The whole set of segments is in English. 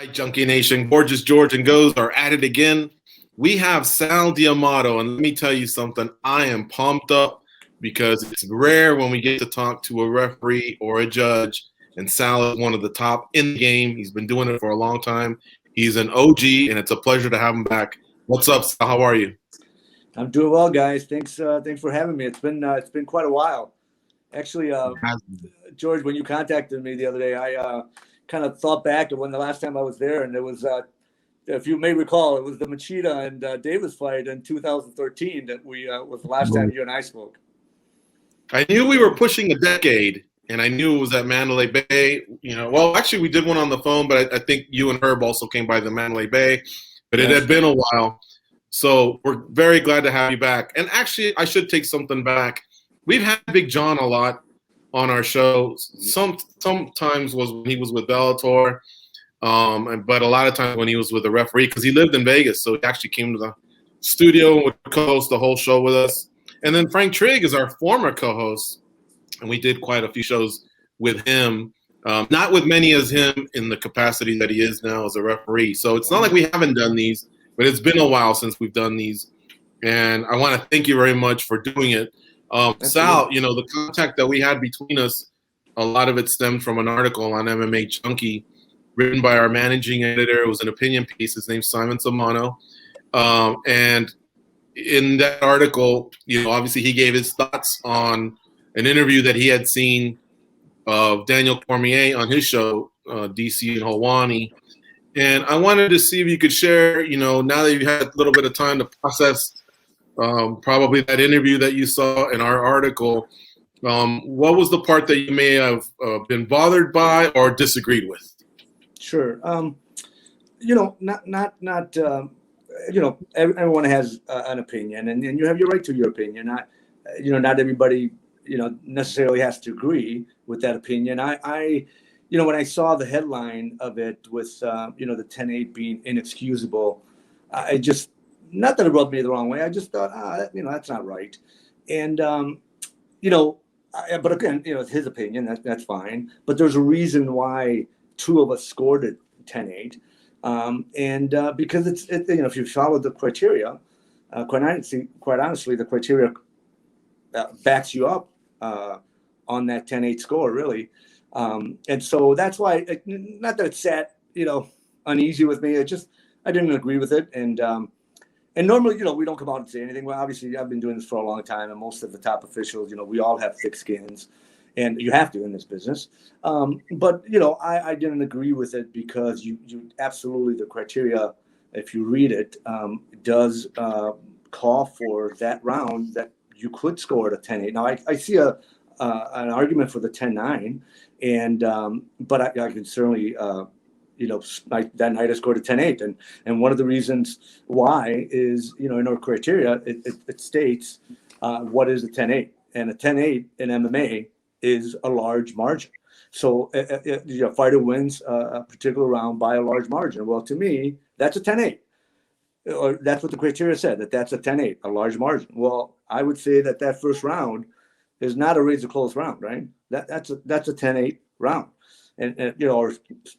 Right, Junkie Nation, Gorgeous George and Goze are at it again. We have Sal D'Amato, and let me tell you something. I am pumped up because it's rare when we get to talk to a referee or a judge, and Sal is one of the top in the game. He's been doing it for a long time. He's an OG, and it's a pleasure to have him back. What's up, Sal? How are you? I'm doing well, guys. Thanks for having me. It's been quite a while. Actually, George, when you contacted me the other day, I kind of thought back to when the last time I was there, and it was, if you may recall, it was the Machida and Davis fight in 2013 that was the last time you and I spoke. I knew we were pushing a decade, and I knew it was at Mandalay Bay. Well, actually, we did one on the phone, but I think you and Herb also came by the Mandalay Bay. But it had been a while, so we're very glad to have you back. And actually, I should take something back. We've had Big John a lot on our show. Sometimes was when he was with Bellator, but a lot of times when he was with a referee, because he lived in Vegas, so he actually came to the studio and would co-host the whole show with us. And then Frank Trigg is our former co-host, and we did quite a few shows with him, not with many as him in the capacity that he is now as a referee. So it's not like we haven't done these, but it's been a while since we've done these, and I want to thank you very much for doing it. Sal, the contact that we had between us, a lot of it stemmed from an article on MMA Junkie written by our managing editor. It was an opinion piece. His name's Simon Samano. And in that article, obviously he gave his thoughts on an interview that he had seen of Daniel Cormier on his show, DC and Helwani. And I wanted to see if you could share, now that you've had a little bit of time to process probably that interview that you saw in our article, what was the part that you may have been bothered by or disagreed with? Sure. Everyone has an opinion, and you have your right to your opinion. Not everybody, necessarily has to agree with that opinion. I when I saw the headline of it with, the 10-8 being inexcusable, I just, not that it rubbed me the wrong way. I just thought, that's not right. And, but again, it's his opinion. That's fine. But there's a reason why two of us scored it 10-8. Because it's if you follow the criteria, quite honestly, the criteria backs you up on that 10-8 score, really. And so that's why, not that it sat, uneasy with me. I didn't agree with it. And normally, we don't come out and say anything. Well, obviously, I've been doing this for a long time, and most of the top officials, we all have thick skins, and you have to in this business. But I didn't agree with it because you absolutely, the criteria, if you read it, does call for that round that you could score at a 10-8. Now, I see an argument for the 10-9, but I can certainly. That night I scored a 10-8. And one of the reasons why is, in our criteria, it states what is a 10-8. And a 10-8 in MMA is a large margin. So a fighter wins a particular round by a large margin. Well, to me, that's a 10-8. Or that's what the criteria said, that's a 10-8, a large margin. Well, I would say that first round is not a razor close round, right? That's a 10-8 round. And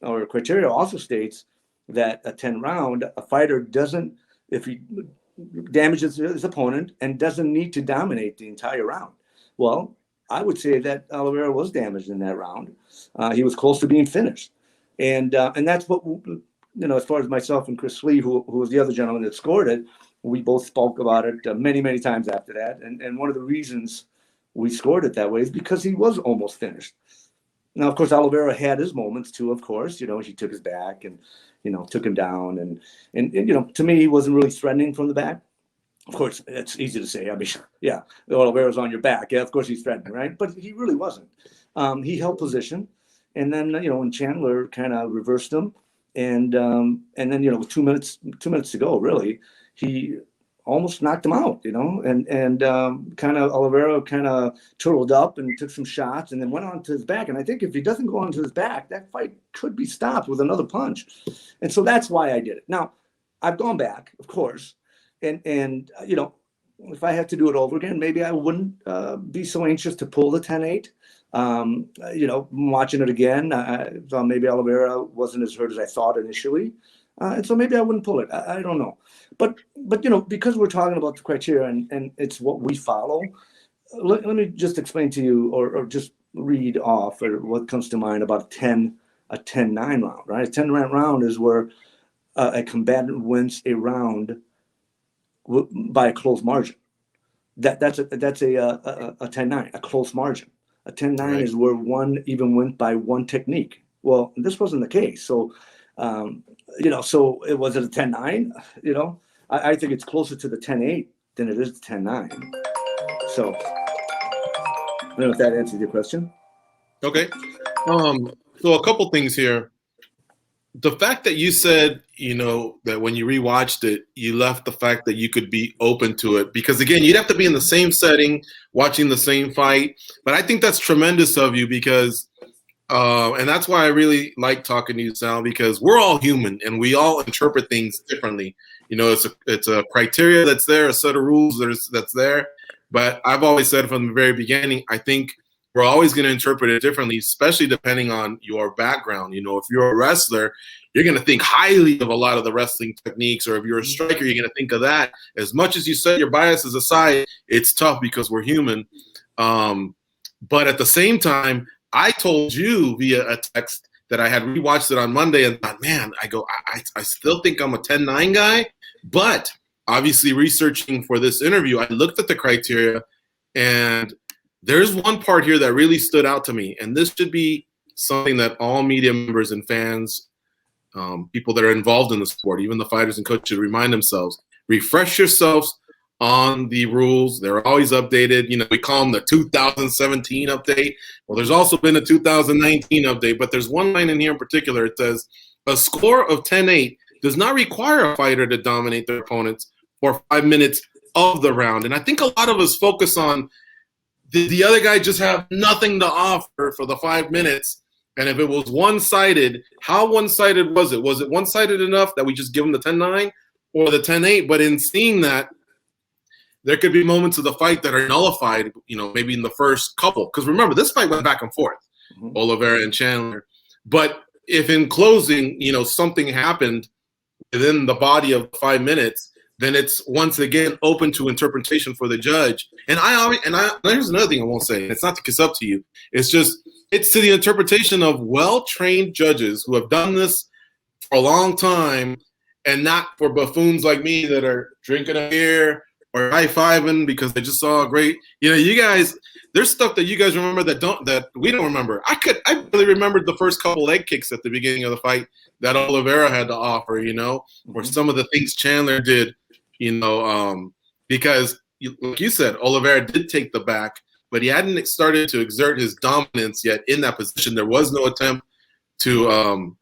our criteria also states that a 10 round, a fighter doesn't, if he damages his opponent and doesn't need to dominate the entire round. Well, I would say that Oliveira was damaged in that round. He was close to being finished. And that's what, as far as myself and Chris Lee, who was the other gentleman that scored it, we both spoke about it many, many times after that. And one of the reasons we scored it that way is because he was almost finished. Now, of course, Oliveira had his moments too. Of course, he took his back and, took him down, and to me, he wasn't really threatening from the back. Of course, it's easy to say. I mean, yeah, Oliveira's on your back. Yeah, of course he's threatening, right? But he really wasn't. He held position, and then when Chandler kind of reversed him, and then with 2 minutes to go, really, he almost knocked him out, and kind of Oliveira kind of turtled up and took some shots and then went on to his back. And I think if he doesn't go onto his back, that fight could be stopped with another punch. And so that's why I did it. Now, I've gone back, of course, and if I had to do it over again, maybe I wouldn't be so anxious to pull the 10-8. Watching it again, I thought maybe Oliveira wasn't as hurt as I thought initially. And so maybe I wouldn't pull it. I don't know. But because we're talking about the criteria and it's what we follow, let me just explain to you or just read off or what comes to mind about a 10-9 round, right? A 10-9 round is where a combatant wins a round by a close margin. That's a 10-9, a close margin. A 10-9 Right. is where one even went by one technique. Well, this wasn't the case. So, so it was it a 10-9? I think it's closer to the 10-8 than it is the 10-9. So, I don't know if that answers your question. Okay. So a couple things here. The fact that you said, that when you rewatched it, you left the fact that you could be open to it. Because, again, you'd have to be in the same setting, watching the same fight. But I think that's tremendous of you because and that's why I really like talking to you, Sal, because we're all human and we all interpret things differently. It's a criteria that's there, a set of rules that's there. But I've always said from the very beginning, I think we're always going to interpret it differently, especially depending on your background. If you're a wrestler, you're going to think highly of a lot of the wrestling techniques, or if you're a striker, you're going to think of that. As much as you set your biases aside, it's tough because we're human. But at the same time, I told you via a text that I had rewatched it on Monday and thought, man, I still think I'm a 10-9 guy. But obviously researching for this interview, I looked at the criteria and there's one part here that really stood out to me. And this should be something that all media members and fans, people that are involved in the sport, even the fighters and coaches, should remind themselves, refresh yourselves on the rules. They're always updated. We call them the 2017 update. Well, there's also been a 2019 update, but there's one line in here in particular. It says, a score of 10-8 does not require a fighter to dominate their opponents for 5 minutes of the round. And I think a lot of us focus on, did the other guy just have nothing to offer for the 5 minutes? And if it was one-sided, how one-sided was it? Was it one-sided enough that we just give him the 10-9 or the 10-8? But in seeing that, there could be moments of the fight that are nullified, maybe in the first couple. Because remember, this fight went back and forth, Oliveira and Chandler. But if in closing, something happened within the body of 5 minutes, then it's once again open to interpretation for the judge. And there's another thing I won't say. It's not to kiss up to you. It's to the interpretation of well-trained judges who have done this for a long time, and not for buffoons like me that are drinking a beer or high-fiving because they just saw a great. You guys. There's stuff that you guys remember that we don't remember. I really remembered the first couple leg kicks at the beginning of the fight that Oliveira had to offer, or some of the things Chandler did, because like you said, Oliveira did take the back, but he hadn't started to exert his dominance yet in that position. There was no attempt to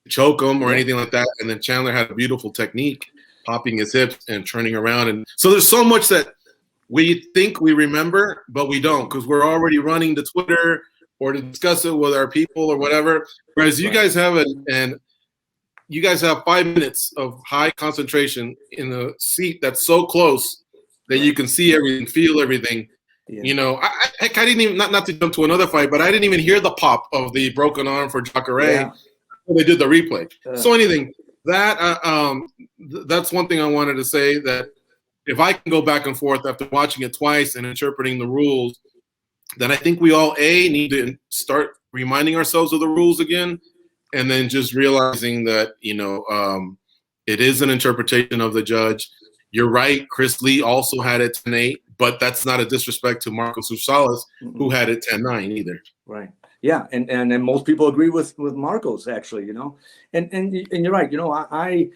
choke him or anything like that. And then Chandler had a beautiful technique, popping his hips and turning around. And so there's so much that we think we remember, but we don't, because we're already running to Twitter or to discuss it with our people or whatever. Whereas you guys have it, and you guys have 5 minutes of high concentration in a seat that's so close that you can see everything, feel everything. Yeah. I didn't even, not to jump to another fight, but I didn't even hear the pop of the broken arm for Jacare. Yeah. They did the replay. So anything that's one thing I wanted to say, that if I can go back and forth after watching it twice and interpreting the rules, then I think we all need to start reminding ourselves of the rules again, and then just realizing that it is an interpretation of the judge. You're right. Chris Lee also had it 10-8, but that's not a disrespect to Marcos Rosales, who had it 10-9 either. Right. Yeah, and most people agree with Marcos, actually, and you're right. I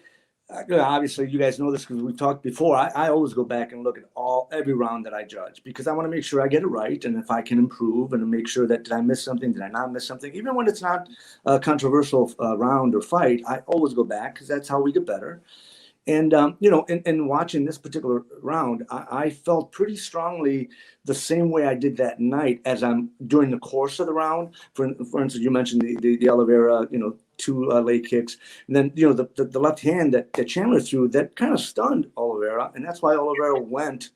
obviously you guys know this because we talked before. I always go back and look at every round that I judge, because I want to make sure I get it right, and if I can improve and make sure that did I miss something, did I not miss something, even when it's not a controversial round or fight, I always go back, because that's how we get better. And, in watching this particular round, I felt pretty strongly the same way I did that night as I'm during the course of the round. For instance, you mentioned the Oliveira, 2 leg kicks. And then, the left hand that Chandler threw, that kind of stunned Oliveira. And that's why Oliveira went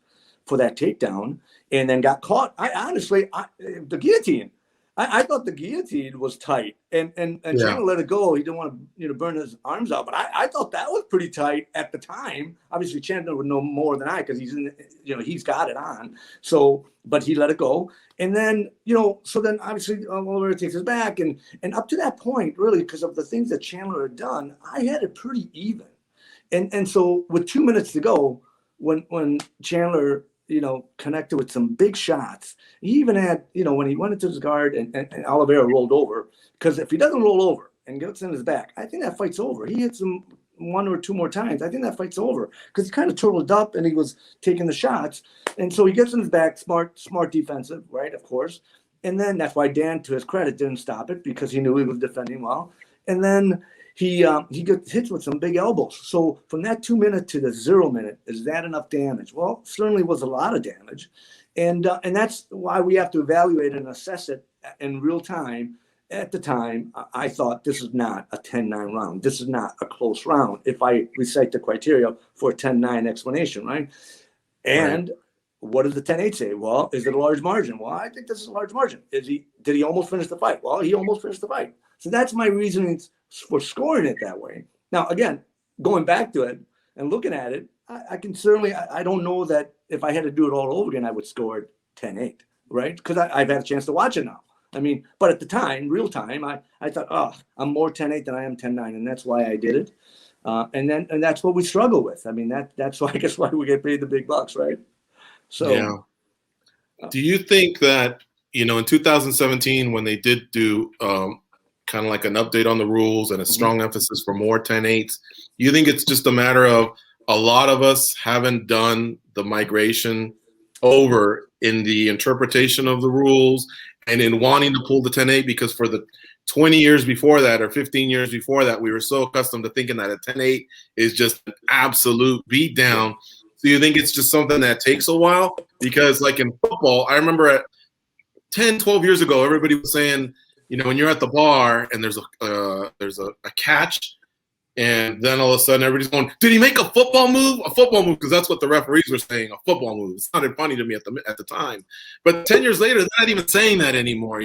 for that takedown and then got caught. The guillotine. I thought the guillotine was tight, and Yeah. Chandler let it go. He didn't want to burn his arms out, but I thought that was pretty tight at the time. Obviously, Chandler would know more than I because he's got it on. So, but he let it go, and then so then obviously Oliveira takes his back, and up to that point, really, because of the things that Chandler had done, I had it pretty even, and so with 2 minutes to go, when Chandler connected with some big shots. He even had, when he went into his guard and Oliveira rolled over, because if he doesn't roll over and gets in his back, I think that fight's over. He hits him 1 or 2 more times. I think that fight's over because he kind of turtled up and he was taking the shots. And so he gets in his back, smart defensive, right, of course. And then that's why Dan, to his credit, didn't stop it because he knew he was defending well. And then he gets hit with some big elbows. So from that 2 minute to the 0 minute, is that enough damage? Well, certainly was a lot of damage. And that's why we have to evaluate and assess it in real time. At the time, I thought this is not a 10-9 round. This is not a close round if I recite the criteria for a 10-9 explanation, right? And what does the 10-8 say? Well, is it a large margin? Well, I think this is a large margin. Did he almost finish the fight? Well, he almost finished the fight. So that's my reasoning for scoring it that way. Now, again, going back to it and looking at it, I can certainly, I don't know that if I had to do it all over again, I would score it 10-8, right? Because I've had a chance to watch it now. I mean, but at the time, real time, I thought, I'm more 10-8 than I am 10-9, and that's why I did it. And that's what we struggle with. I mean, that's why, I guess, why we get paid the big bucks, right? So, yeah. Do you think that, in 2017, when they did do kind of like an update on the rules and a strong emphasis for more 10-8s, you think it's just a matter of a lot of us haven't done the migration over in the interpretation of the rules and in wanting to pull the 10-8, because for the 20 years before that or 15 years before that, we were so accustomed to thinking that a 10-8 is just an absolute beatdown. So you think it's just something that takes a while? Because like in football, I remember at 10, 12 years ago, everybody was saying, when you're at the bar and there's a catch, and then all of a sudden everybody's going, did he make a football move? A football move, because that's what the referees were saying, a football move. It sounded funny to me at the time. But 10 years later, they're not even saying that anymore.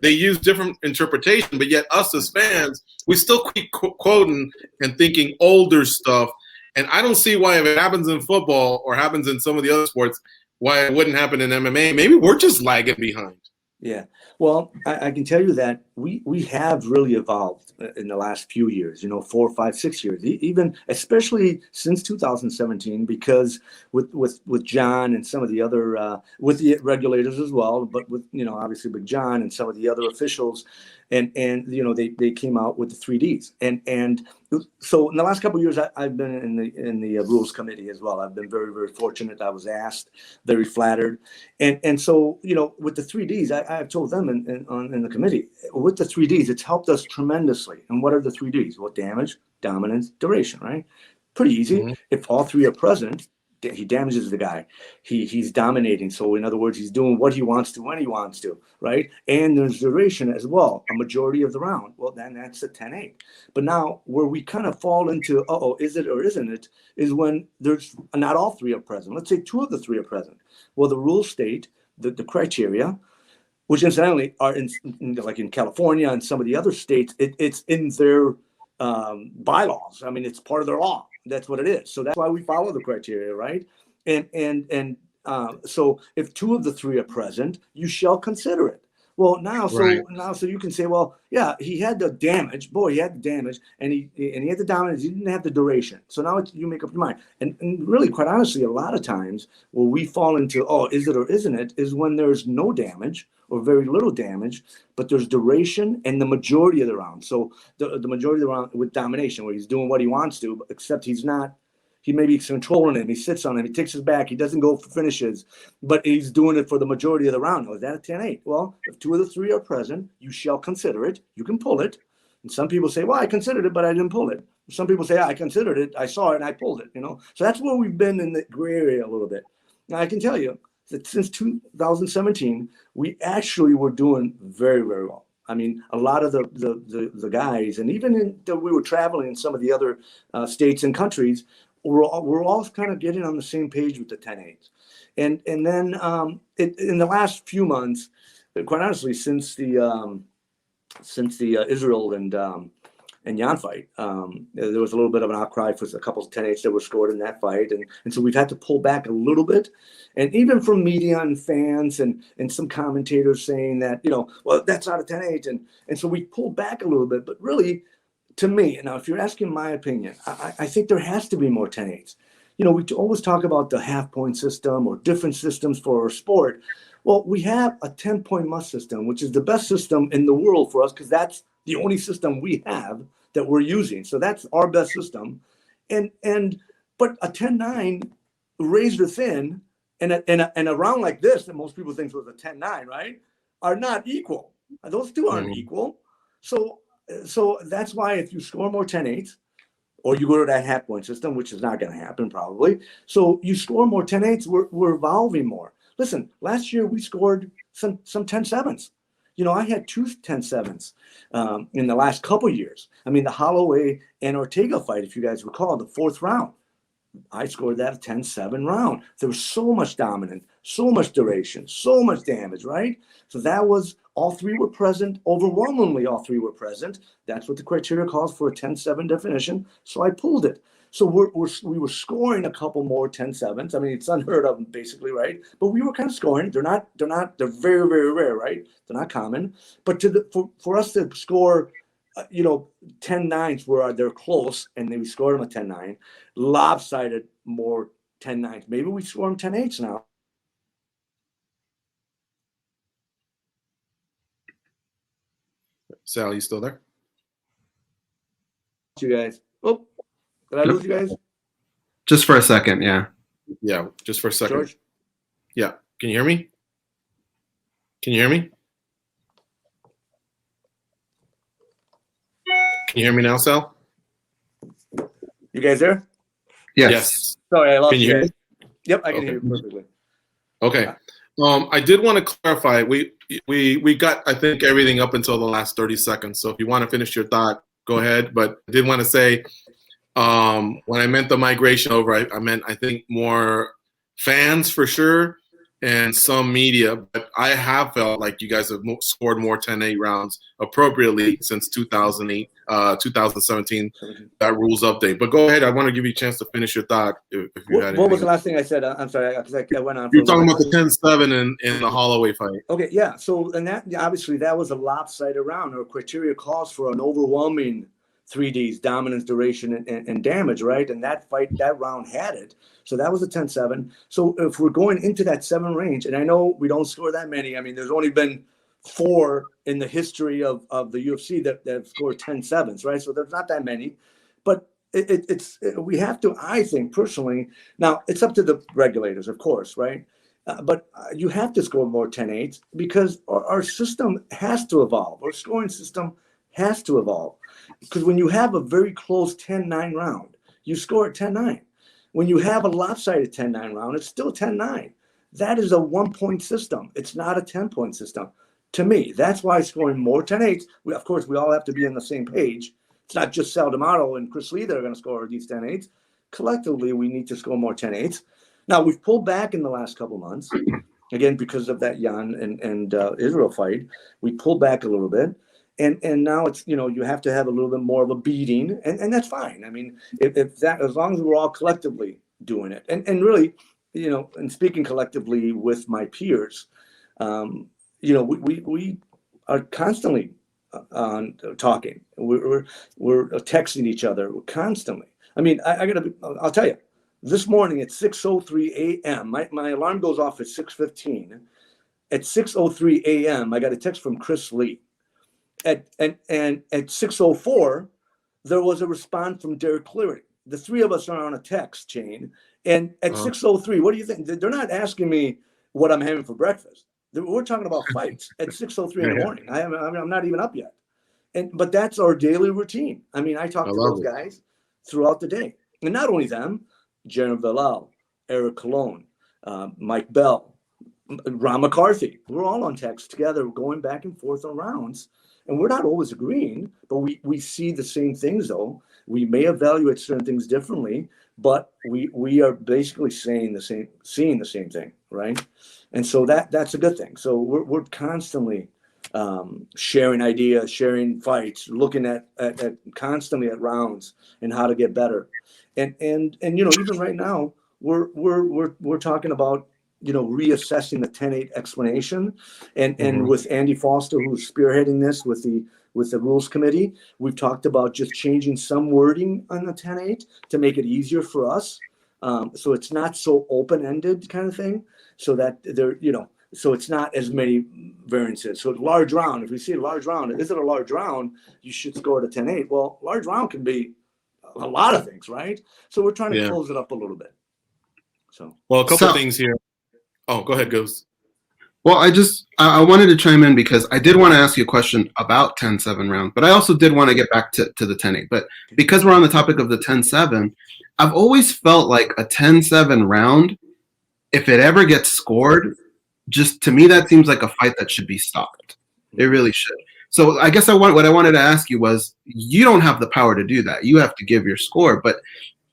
They use different interpretation, but yet us as fans, we still keep quoting and thinking older stuff. And I don't see why, if it happens in football or happens in some of the other sports, why it wouldn't happen in MMA. Maybe we're just lagging behind. Yeah. Well, I can tell you that we have really evolved in the last few years, 4, 5, 6 years, even especially since 2017, because with John and some of the other, with the regulators as well, but with, obviously with John and some of the other officials, and they came out with the 3Ds. And so in the last couple of years, I've been in the rules committee as well. I've been very, very fortunate. I was asked, very flattered. And so, with the 3Ds, I've told them in the committee, with the 3Ds, it's helped us tremendously. And what are the 3Ds? Well, damage, dominance, duration, right? Pretty easy. Mm-hmm. If all three are present, he damages the guy. He's dominating. So in other words, he's doing what he wants to when he wants to, right? And there's duration as well, a majority of the round. Well, then that's a 10-8. But now where we kind of fall into, is it or isn't it, is when there's not all three are present. Let's say 2 of the 3 are present. Well, the rules state that the criteria, which incidentally are in like in California and some of the other states, it's in their bylaws. I mean, it's part of their law. That's what it is. So that's why we follow the criteria, right? And so if 2 of the 3 are present, you shall consider it. Well, now, so you can say, well, yeah, he had the damage. Boy, he had the damage, and he had the dominance. He didn't have the duration. So now you make up your mind. And really, quite honestly, a lot of times where we fall into, is it or isn't it, is when there's no damage or very little damage, but there's duration and the majority of the round. So the majority of the round with domination, where he's doing what he wants to, except he's not. He maybe he's controlling him. He sits on him. He takes his back. He doesn't go for finishes, but he's doing it for the majority of the round. Is that a 10-8? Well, if 2 of the 3 are present, you shall consider it. You can pull it. And some people say, well, I considered it, but I didn't pull it. Some people say, I considered it. I saw it and I pulled it, So that's where we've been in the gray area a little bit. Now, I can tell you that since 2017, we actually were doing very, very well. I mean, a lot of the guys, and even we were traveling in some of the other states and countries, we're all kind of getting on the same page with the 10-8s. And then in the last few months, quite honestly, since the Israel and Jan fight, there was a little bit of an outcry for a couple of 10-8s that were scored in that fight, and so we've had to pull back a little bit, and even from media and fans and some commentators saying that, well, that's not a 10-8, and so we pulled back a little bit. But really, to me, now if you're asking my opinion, I think there has to be more 10-8s. We always talk about the half-point system or different systems for our sport. Well, we have a 10-point must system, which is the best system in the world for us because that's the only system we have that we're using. So that's our best system. But a 10-9 razor thin and a round like this that most people think was a 10-9, right, are not equal. Those two aren't equal. So that's why if you score more 10-8s, or you go to that half point system, which is not going to happen probably. So you score more 10-8s, we're evolving more. Listen, last year we scored some 10-7s. I had two 10-7s in the last couple years. I mean, the Holloway and Ortega fight, if you guys recall, the 4th round, I scored that a 10-7 round. There was so much dominance, so much duration, so much damage, right? So that was, all three were present. Overwhelmingly, all three were present. That's what the criteria calls for, a 10-7 definition. So I pulled it. So we were scoring a couple more 10-7s. I mean, it's unheard of, basically, right? But we were kind of scoring. They're very, very rare, right? They're not common. But for us to score, 10-9s where they're close, and then we scored them a 10-9, lopsided more 10-9s. Maybe we score them 10-8s now. Sal, you still there? You guys. Oh, did I lose you guys? Just for a second, yeah. Yeah, just for a second. George? Yeah. Can you hear me? Can you hear me? Can you hear me now, Sal? You guys there? Yes. Sorry, I lost Can you hear guys. me? Yep, I can Okay. hear you perfectly. Okay. I did want to clarify. We got, I think, everything up until the last 30 seconds. So if you want to finish your thought, go ahead. But I did want to say, when I meant the migration over, I meant, I think, more fans for sure and some media. But I have felt like you guys have scored more 10-8 rounds appropriately since 2008, 2017, that rules update. But go ahead. I want to give you a chance to finish your thought. If you had What was anything. the last thing I said? I'm sorry, because I went on. You're talking about the 10-7 in the Holloway fight. Okay, yeah. So, and that obviously that was a lopsided round. Our criteria calls for an overwhelming 3Ds, dominance, duration, and damage, right? And that round had it. So that was a 10-7. So if we're going into that 7 range, and I know we don't score that many. I mean, there's only been 4 in the history of the UFC that have scored 10-7s, right? So there's not that many. But we have to, I think personally, now it's up to the regulators, of course, right? But you have to score more 10-8s because our system has to evolve. Our scoring system has to evolve. Because when you have a very close 10-9 round, you score at 10-9. When you have a lopsided 10-9 round, it's still 10-9. That is a 1-point system. It's not a 10-point system. To me, that's why scoring more 10-8s, of course, we all have to be on the same page. It's not just Sal D'Amato and Chris Lee that are going to score these 10-8s. Collectively, we need to score more 10-8s. Now, we've pulled back in the last couple months, again, because of that Jan and Israel fight. We pulled back a little bit. And now it's, you have to have a little bit more of a beating, and that's fine. I mean, if that, as long as we're all collectively doing it, and really, and speaking collectively with my peers, we are constantly on talking. We're texting each other constantly. I mean, I'll tell you, this morning at 6:03 a.m., my alarm goes off at 6:15. At 6:03 a.m., I got a text from Chris Lee. At 6:04, there was a response from Derek Cleary. The three of us are on a text chain. And at 6:03, what do you think? They're not asking me what I'm having for breakfast. We're talking about fights at 6:03 in the morning. I'm not even up yet. But that's our daily routine. I mean, I talk to those guys throughout the day. And not only them, Jaron Villal, Eric Colon, Mike Bell, Ron McCarthy. We're all on text together, going back and forth on rounds. And we're not always agreeing, but we see the same things, though. We may evaluate certain things differently, but we are basically seeing the same thing, right? And so that's a good thing. So we're constantly sharing ideas, sharing fights, looking at constantly at rounds and how to get better. And even right now we're talking about reassessing the 10-8 explanation, and with Andy Foster, who's spearheading this with the rules committee, we've talked about just changing some wording on the 10-8 to make it easier for us, so it's not so open-ended kind of thing, so that so it's not as many variances. So large round, if we see a large round, is it a large round? You should score it a 10-8. Well, large round can be a lot of things, right? So we're trying to close it up a little bit. So, well, a couple things here. Oh, go ahead, Goze. Well, I wanted to chime in because I did want to ask you a question about 10-7 rounds, but I also did want to get back to the 10-8. But because we're on the topic of the 10-7, I've always felt like a 10-7 round, if it ever gets scored, just to me that seems like a fight that should be stopped. It really should. So I guess what I wanted to ask you was, you don't have the power to do that. You have to give your score. But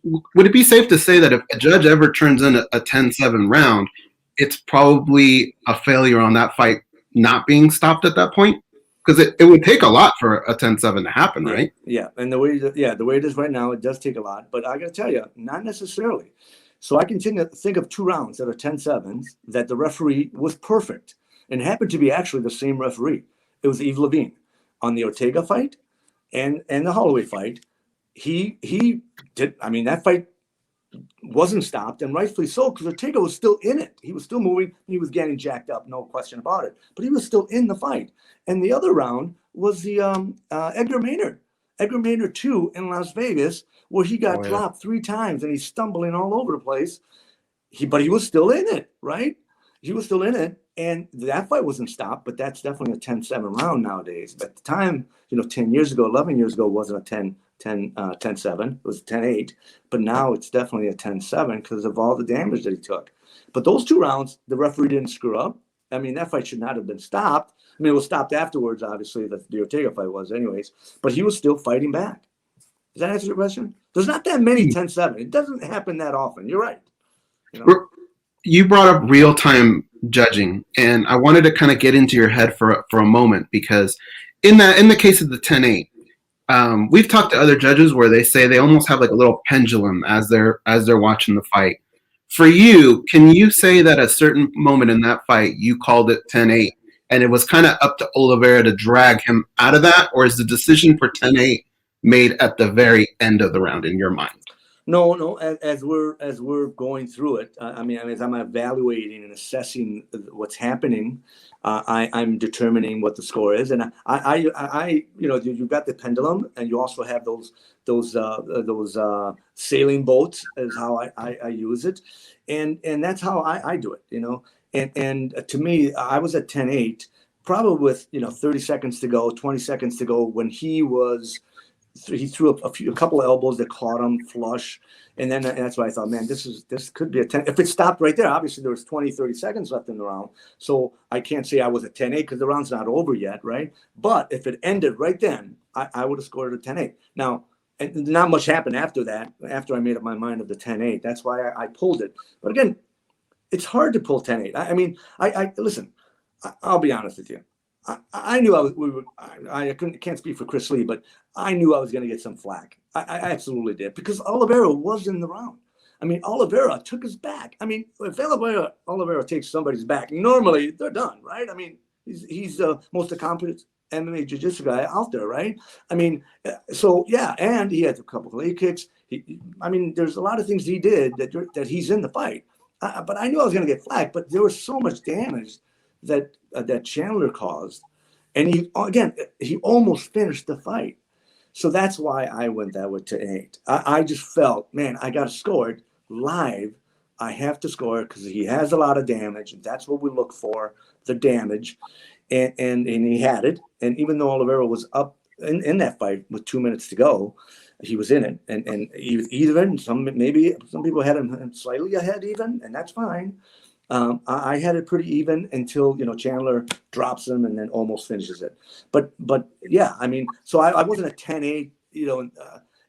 would it be safe to say that if a judge ever turns in a 10-7 round, it's probably a failure on that fight not being stopped at that point? Because it would take a lot for a 10-7 to happen, right? Yeah, and the way it is right now, it does take a lot. But I got to tell you, not necessarily. So I continue to think of two rounds that are 10-7s that the referee was perfect, and happened to be actually the same referee. It was Yves Levine on the Ortega fight and the Holloway fight. He did. I mean, that fight wasn't stopped, and rightfully so, because Ortega was still in it. He was still moving. He was getting jacked up, no question about it. But he was still in the fight. And the other round was the Edgar Maynard 2 in Las Vegas, where he got dropped 3 times and he's stumbling all over the place. But he was still in it, right? He was still in it, and that fight wasn't stopped. But that's definitely a 10-7 round nowadays. But at the time, 10 years ago, 11 years ago, it wasn't a 10-7. It was 10-8. But now it's definitely a 10-7 because of all the damage that he took. But those 2 rounds, the referee didn't screw up. I mean, that fight should not have been stopped. I mean, it was stopped afterwards, obviously, the Ortega fight was anyways. But he was still fighting back. Does that answer your question? There's not that many 10-7. It doesn't happen that often. You're right. You brought up real-time judging, and I wanted to kind of get into your head for a moment, because in the case of the 10-8, we've talked to other judges where they say they almost have like a little pendulum as they're watching the fight. For you, can you say that at a certain moment in that fight you called it 10-8, and it was kind of up to Oliveira to drag him out of that, or is the decision for 10-8 made at the very end of the round in your mind? No. As we're going through it, as I'm evaluating and assessing what's happening, I'm determining what the score is, and I you've got the pendulum, and you also have those sailing boats is how I use it, and that's how I do it, and to me, I was at 10-8, probably with 30 seconds to go, 20 seconds to go, when he threw a couple of elbows that caught him flush. And that's why I thought, man, this could be a 10. If it stopped right there, obviously there was 20, 30 seconds left in the round. So I can't say I was at 10-8 because the round's not over yet, right? But if it ended right then, I would have scored it a 10-8. Now, and not much happened after that, after I made up my mind of the 10-8. That's why I pulled it. But again, it's hard to pull 10-8. I listen, I'll be honest with you. I knew I can't speak for Chris Lee, but I knew I was going to get some flack. I absolutely did, because Oliveira was in the round. I mean, Oliveira took his back. I mean, if Oliveira takes somebody's back, normally they're done, right? I mean, he's the most accomplished MMA jiu-jitsu guy out there, right? I mean, so yeah, and he had a couple of leg kicks. There's a lot of things he did that he's in the fight. But I knew I was going to get flack, but there was so much damage that Chandler caused, and he almost finished the fight. So that's why I went that way to 8. I just felt, man, I got to score it live. I have to score it because he has a lot of damage, and that's what we look for, the damage, and he had it. And even though Oliveira was up in that fight with 2 minutes to go, he was in it, and he was even. Some people had him slightly ahead even, and that's fine. I had it pretty even until Chandler drops him and then almost finishes it. But yeah, I mean, so I wasn't a 10-8,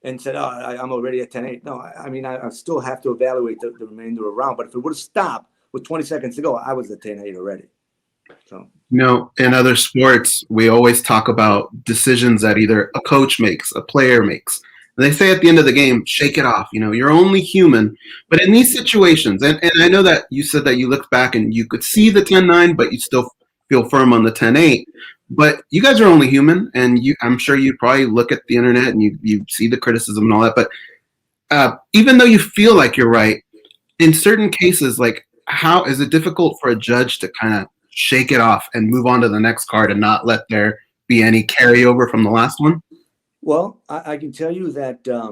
and said, "Oh, I'm already at 10-8." No, I mean, I still have to evaluate the remainder of the round. But if it would have stopped with 20 seconds to go, I was at 10-8 already. So, In other sports, we always talk about decisions that either a coach makes, a player makes. And they say at the end of the game, shake it off. You're only human. But in these situations, and I know that you said that you looked back and you could see the 10-9, but you still feel firm on the 10-8. But you guys are only human, and I'm sure you probably look at the internet and you see the criticism and all that. But even though you feel like you're right, in certain cases, like, how is it difficult for a judge to kind of shake it off and move on to the next card and not let there be any carryover from the last one? Well, I can tell you that I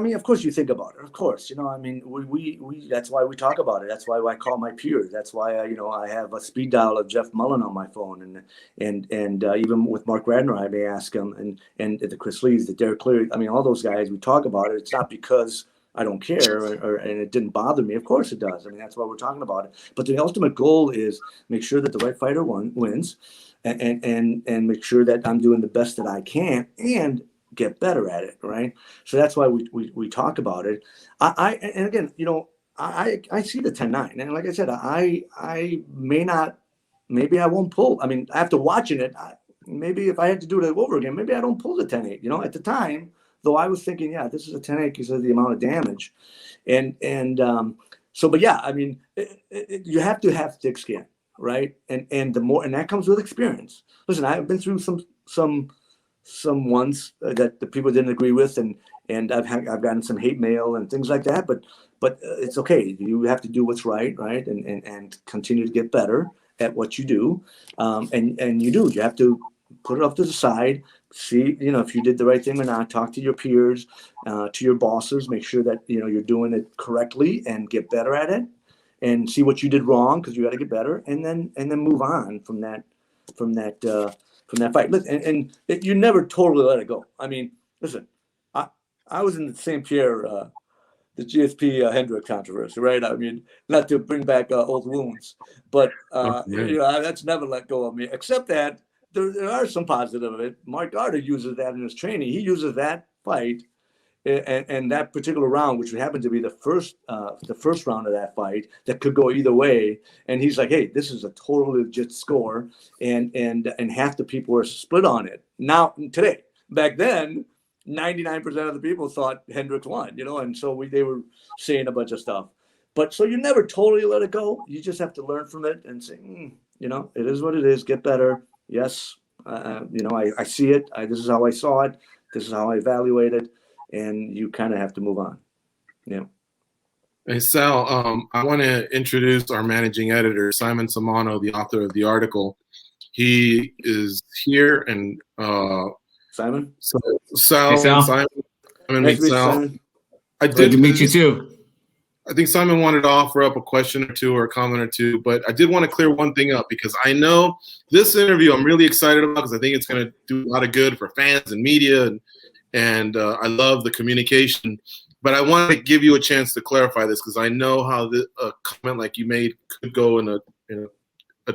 mean, of course you think about it. Of course, I mean, we that's why we talk about it. That's why I call my peers. That's why I have a speed dial of Jeff Mullen on my phone, and even with Mark Radner, I may ask him, and the Chris Lees, the Derek Cleary. I mean, all those guys. We talk about it. It's not because I don't care and it didn't bother me. Of course it does. I mean, that's why we're talking about it. But the ultimate goal is make sure that the right fighter wins, and make sure that I'm doing the best that I can and get better at it, right? So that's why we talk about it. And again, I see the 10-9, and like I said, I may not, maybe I won't pull. I mean, after watching it, maybe if I had to do it over again, maybe I don't pull the 10-8. At the time, though, I was thinking, yeah, this is a 10-8 because of the amount of damage, so, but yeah, I mean, you have to have thick skin, right? And the more, and that comes with experience. Listen, I've been through some ones that the people didn't agree with, and I've gotten some hate mail and things like that, but it's okay. You have to do what's right, and continue to get better at what you do, and you have to put it off to the side, see if you did the right thing or not. Talk to your peers, to your bosses, make sure that you're doing it correctly and get better at it, and see what you did wrong because you got to get better, and then move on from that fight. Listen, and you never totally let it go. I mean, listen, I was in the St. Pierre, the GSP Hendrick controversy, right? I mean, not to bring back old wounds, but that's never let go of me. Except that there are some positive of it. Mark Garter uses that in his training. He uses that fight and that particular round, which happened to be the first round of that fight that could go either way. And he's like, hey, this is a totally legit score. And half the people were split on it. Now, today, back then, 99% of the people thought Hendricks won, and so they were saying a bunch of stuff. But so you never totally let it go. You just have to learn from it and say, it is what it is. Get better. Yes. I see it. This is how I saw it. This is how I evaluate it. And you kind of have to move on. Yeah. Hey, Sal, I want to introduce our managing editor, Simon Samano, the author of the article. He is here, and Simon? So, Sal. Hey, Sal. Simon. Nice to meet you, Simon. Good to meet you too. I think Simon wanted to offer up a question or two or a comment or two, but I did want to clear one thing up because I know this interview I'm really excited about because I think it's going to do a lot of good for fans and media, and I love the communication. But I want to give you a chance to clarify this because I know how a comment like you made could go in a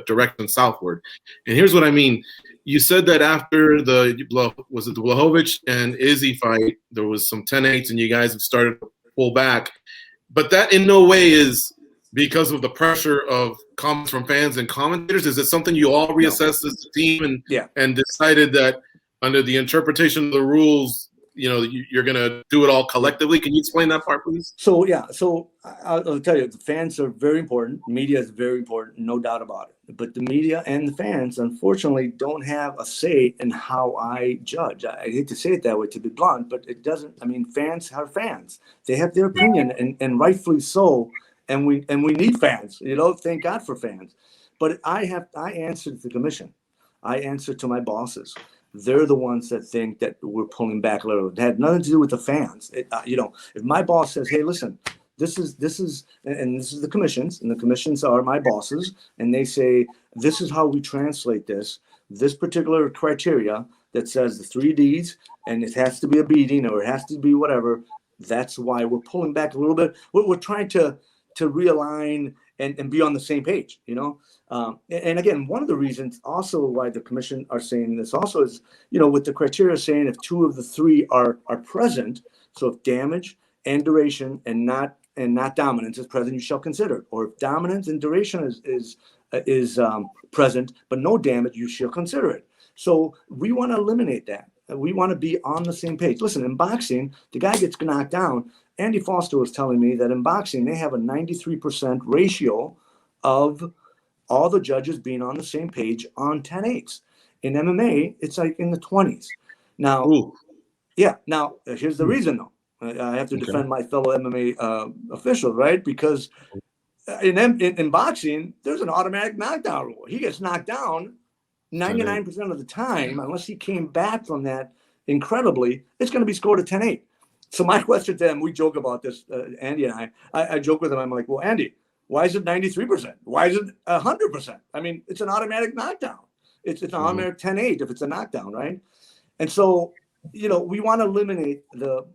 direction southward. And here's what I mean. You said that after the Blachowicz and Izzy fight, there was some 10-8s and you guys have started to pull back. But that in no way is because of the pressure of comments from fans and commentators. Is it something you all reassessed as a team and decided that under the interpretation of the rules, you're going to do it all collectively? Can you explain that part, please? So I'll tell you, the fans are very important. Media is very important, no doubt about it. But the media and the fans, unfortunately, don't have a say in how I judge. I hate to say it that way, to be blunt, but it doesn't. I mean, fans are fans. They have their opinion, and rightfully so. And we need fans. Thank God for fans. But I answer to the commission. I answer to my bosses. They're the ones that think that we're pulling back a little. It had nothing to do with the fans. If my boss says, "Hey, listen, this is the commissions, and the commissions are my bosses, and they say this is how we translate this particular criteria that says the 3 Ds, and it has to be a beating or it has to be whatever." That's why we're pulling back a little bit. We're trying to to realign and be on the same page, and again, one of the reasons also why the commission are saying this also is, with the criteria saying if 2 of the 3 are present, so if damage and duration and not dominance is present, you shall consider it. Or if dominance and duration is present but no damage, you shall consider it. So we want to eliminate that. We want to be on the same page. Listen, in boxing, the guy gets knocked down. Andy Foster was telling me that in boxing, they have a 93% ratio of all the judges being on the same page on 10-8s. In MMA, it's like in the 20s. Now, Now, here's the reason, though. I have to defend my fellow MMA official, right? Because in boxing, there's an automatic knockdown rule. He gets knocked down 99% of the time, unless he came back from that incredibly, it's going to be scored at 10-8. So my question to him, we joke about this, Andy and I joke with him. I'm like, well, Andy, why is it 93%? Why is it 100%? I mean, it's an automatic knockdown. It's an automatic 10-8 if it's a knockdown, right? And so, we want to eliminate the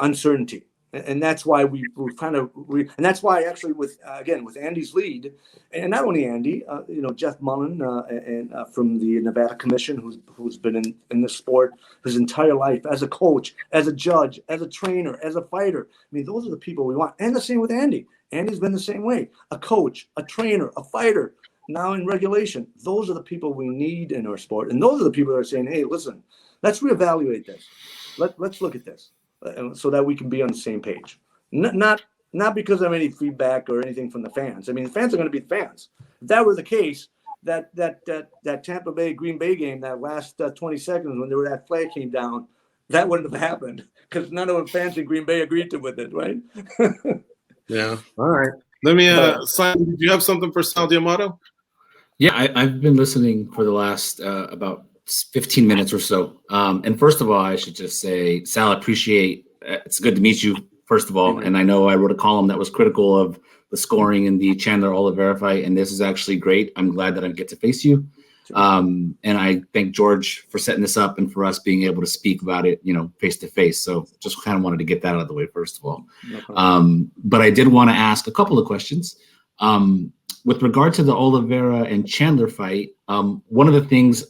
uncertainty. And that's why we and that's why actually with Andy's lead, and not only Andy, Jeff Mullen and from the Nevada Commission, who's been in the sport his entire life as a coach, as a judge, as a trainer, as a fighter. I mean, those are the people we want. And the same with Andy. Andy's been the same way. A coach, a trainer, a fighter. Now in regulation, those are the people we need in our sport. And those are the people that are saying, hey, listen, let's reevaluate this. Let's look at this. So that we can be on the same page, not because of any feedback or anything from the fans. I mean, the fans are going to be the fans. If that were the case, that Tampa Bay Green Bay game, that last 20 seconds when that flag came down, that wouldn't have happened because none of the fans in Green Bay agreed with it, right? Yeah. All right. Let me. Simon, do you have something for Sal D'Amato? Yeah, I've been listening for the last about 15 minutes or so. And first of all, I should just say, Sal, I appreciate it's good to meet you, first of all. And I know I wrote a column that was critical of the scoring in the Chandler Oliveira fight, and this is actually great. I'm glad that I get to face you. And I thank George for setting this up and for us being able to speak about it, face to face. So just kind of wanted to get that out of the way, first of all. No but I did want to ask a couple of questions. With regard to the Oliveira and Chandler fight, one of the things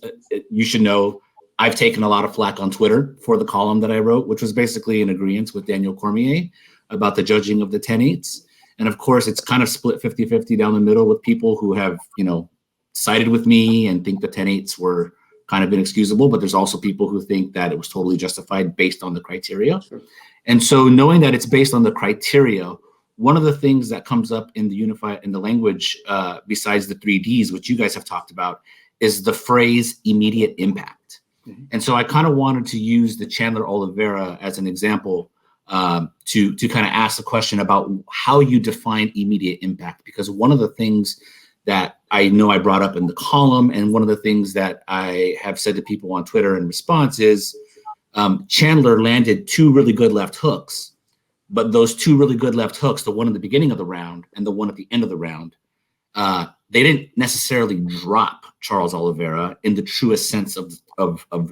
you should know, I've taken a lot of flack on Twitter for the column that I wrote, which was basically in agreement with Daniel Cormier about the judging of the 10-8s. And of course, it's kind of split 50-50 down the middle with people who have, sided with me and think the 10-8s were kind of inexcusable, but there's also people who think that it was totally justified based on the criteria. Sure. And so knowing that it's based on the criteria, one of the things that comes up in the language, besides the 3Ds, which you guys have talked about, is the phrase immediate impact. Mm-hmm. And so I kind of wanted to use the Chandler Oliveira as an example to kind of ask the question about how you define immediate impact, because one of the things that I know I brought up in the column, and one of the things that I have said to people on Twitter in response is Chandler landed 2 really good left hooks. But those 2 really good left hooks, the one in the beginning of the round and the one at the end of the round, they didn't necessarily drop Charles Oliveira in the truest sense of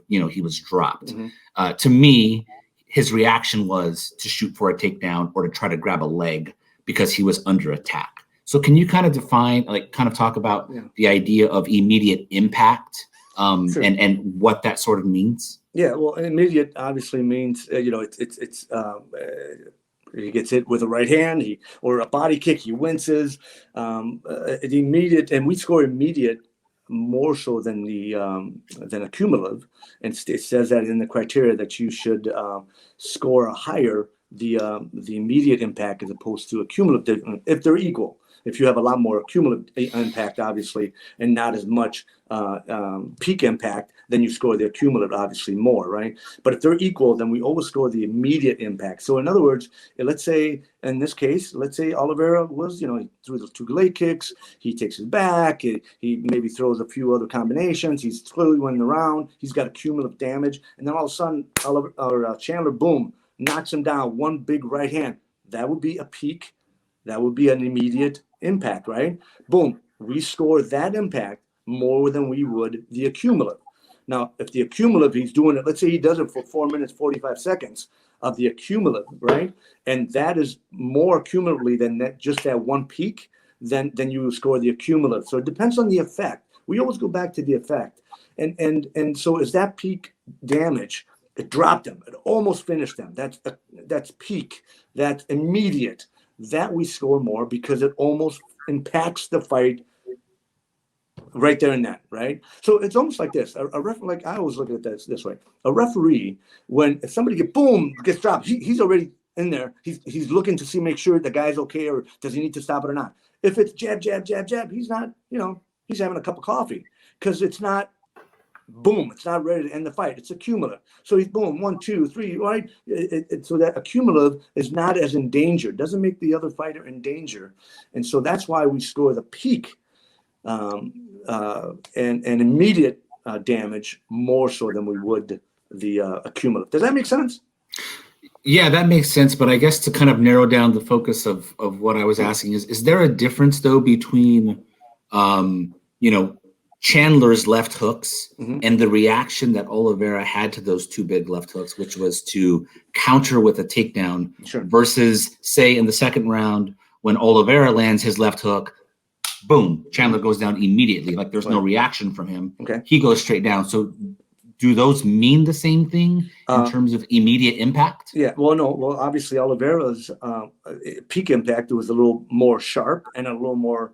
he was dropped. Mm-hmm. To me, his reaction was to shoot for a takedown or to try to grab a leg because he was under attack. So can you kind of define, talk about the idea of immediate impact sure. and what that sort of means? Yeah, well, immediate obviously means, he gets hit with a right hand, or a body kick, he winces. The immediate, and we score immediate more so than a cumulative, and it says that in the criteria that you should score a higher the immediate impact as opposed to a cumulative if they're equal. If you have a lot more cumulative impact, obviously, and not as much peak impact, then you score the cumulative, obviously, more, right? But if they're equal, then we always score the immediate impact. So in other words, let's say, in this case, Oliveira was, he threw the 2 leg kicks, he takes his back, he maybe throws a few other combinations, he's clearly winning the round, he's got a cumulative damage, and then all of a sudden, Chandler, boom, knocks him down, 1 big right hand. That would be a peak. That would be an immediate impact, right? Boom. We score that impact more than we would the cumulative. Now, if the accumulative, he's doing it, let's say he does it for 4 minutes, 45 seconds of the accumulative, right? And that is more cumulatively than that, just that one peak, then you score the accumulative. So it depends on the effect. We always go back to the effect. And so is that peak damage? It dropped them. It almost finished them. That's peak. That's immediate. That we score more because it almost impacts the fight right there and then, right? So it's almost like this. Like I always look at this way. A referee, if somebody gets dropped, he's already in there. He's looking to make sure the guy's okay, or does he need to stop it or not. If it's jab, jab, jab, jab, he's not, he's having a cup of coffee, because it's not boom. It's not ready to end the fight. It's a cumulative. So he's boom, 1, 2, 3, right? So that accumulative is not as in danger. Doesn't make the other fighter in danger. And so that's why we score the peak and immediate damage more so than we would the accumulative. Does that make sense? Yeah, that makes sense. But I guess to kind of narrow down the focus of what I was asking is there a difference though between, Chandler's left hooks and the reaction that Oliveira had to those 2 big left hooks, which was to counter with a takedown, versus say in the second round when Oliveira lands his left hook, boom, Chandler goes down immediately. Like there's no reaction from him. Okay. He goes straight down. So do those mean the same thing in terms of immediate impact? Yeah. Well, no. Well, obviously Oliveira's peak impact was a little more sharp and a little more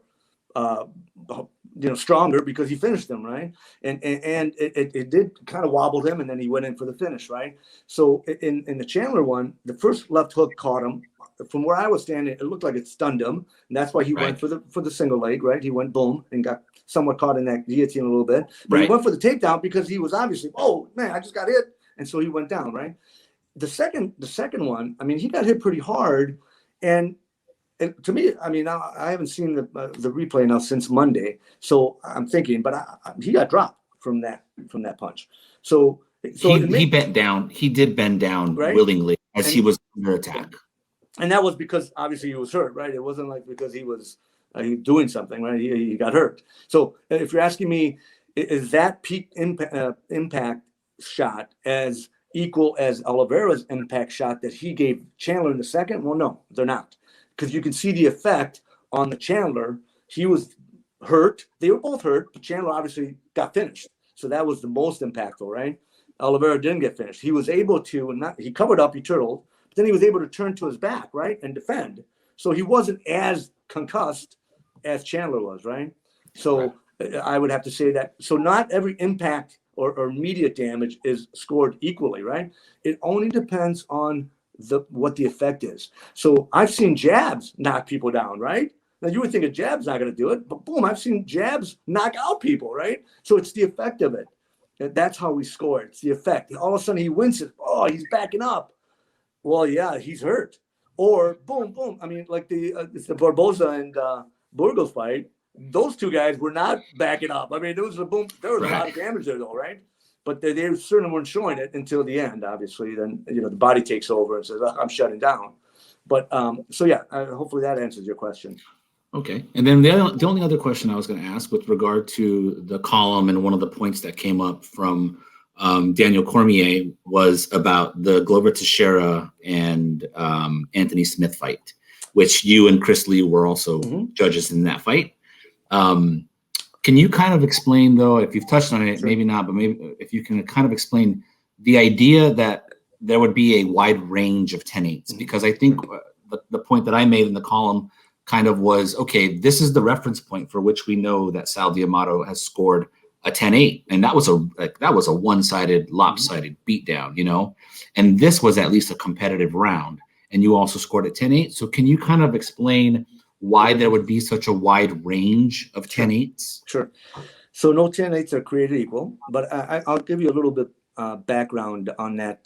stronger because he finished them, right? And it did kind of wobble him, and then he went in for the finish, right? So in the Chandler one, the first left hook caught him. From where I was standing, it looked like it stunned him, and that's why he went for the single leg, right? He went boom and got somewhat caught in that guillotine a little bit, but he went for the takedown because he was obviously, oh man, I just got hit, and so he went down, right? The second one, I mean, he got hit pretty hard, and to me, I mean, I haven't seen the replay now since Monday, so I'm thinking, but he got dropped from that punch. So he bent down. He did bend down willingly as he was under attack. And that was because obviously he was hurt, right? It wasn't like because he was doing something, right? He got hurt. So if you're asking me, is that peak impact shot as equal as Oliveira's impact shot that he gave Chandler in the second? Well, no, they're not. Because you can see the effect on the Chandler. He was hurt. They were both hurt, but Chandler obviously got finished. So that was the most impactful, right? Oliveira didn't get finished. He was able to, he covered up, he turtled, but then he was able to turn to his back, right, and defend. So he wasn't as concussed as Chandler was, right? So I would have to say that. So not every impact or immediate damage is scored equally, right? It only depends on what the effect is. So I've seen jabs knock people down, right? Now you would think a jab's not going to do it, but boom, I've seen jabs knock out people, right? So it's the effect of it. That's how we score it. It's the effect. All of a sudden he wins it. Oh, he's backing up. Well, yeah, he's hurt. Or boom, boom. I mean, like it's the Barboza and Burgos fight. Those 2 guys were not backing up. I mean, there was a lot of damage there, though, right? But they certainly weren't showing it until the end. Obviously, then the body takes over and says, "I'm shutting down." But so yeah, hopefully that answers your question. Okay, and then the only other question I was going to ask with regard to the column and one of the points that came up from Daniel Cormier was about the Glover Teixeira and Anthony Smith fight, which you and Chris Lee were also judges in that fight. Can you kind of explain, though, if you've touched on it, maybe not, but maybe if you can kind of explain the idea that there would be a wide range of 10-8s, because I think the point that I made in the column kind of was, okay, this is the reference point for which we know that Sal D'Amato has scored a 10-8, and that was a one-sided, lopsided beatdown, and this was at least a competitive round, and you also scored a 10-8. So can you kind of explain why there would be such a wide range of 10-8s? Sure. So no 10-8s are created equal, but I'll give you a little bit background on that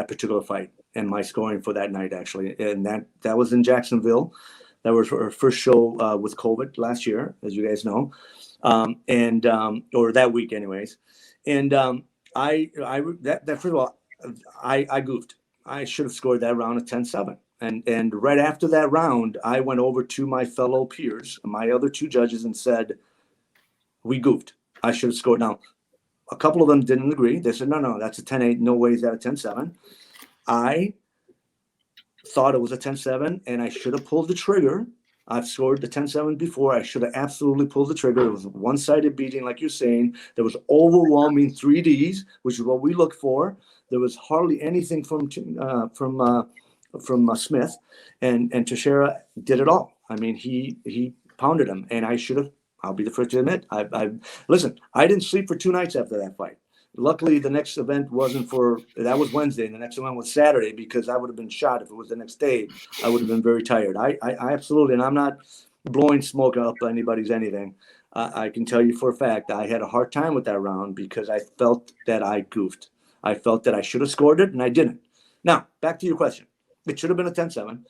particular fight and my scoring for that night, actually. And that was in Jacksonville. That was our first show with COVID last year, as you guys know, or that week, anyways. And first of all, I goofed. I should have scored that round at 10-7. And right after that round, I went over to my fellow peers, my other 2 judges, and said, "We goofed. I should have scored." Now, a couple of them didn't agree. They said, no, that's a 10-8. No way is that a 10-7. I thought it was a 10-7, and I should have pulled the trigger. I've scored the 10-7 before. I should have absolutely pulled the trigger. It was a one-sided beating, like you're saying. There was overwhelming 3Ds, which is what we look for. There was hardly anything from Smith, and Teixeira did it all. I mean, he pounded him, and I should have. I'll be the first to admit. Listen. I didn't sleep for 2 nights after that fight. Luckily, the next event that was Wednesday, and the next event was Saturday, because I would have been shot if it was the next day. I would have been very tired. I absolutely, and I'm not blowing smoke up anybody's anything. I can tell you for a fact I had a hard time with that round because I felt that I goofed. I felt that I should have scored it, and I didn't. Now, back to your question. It should have been a 10-7,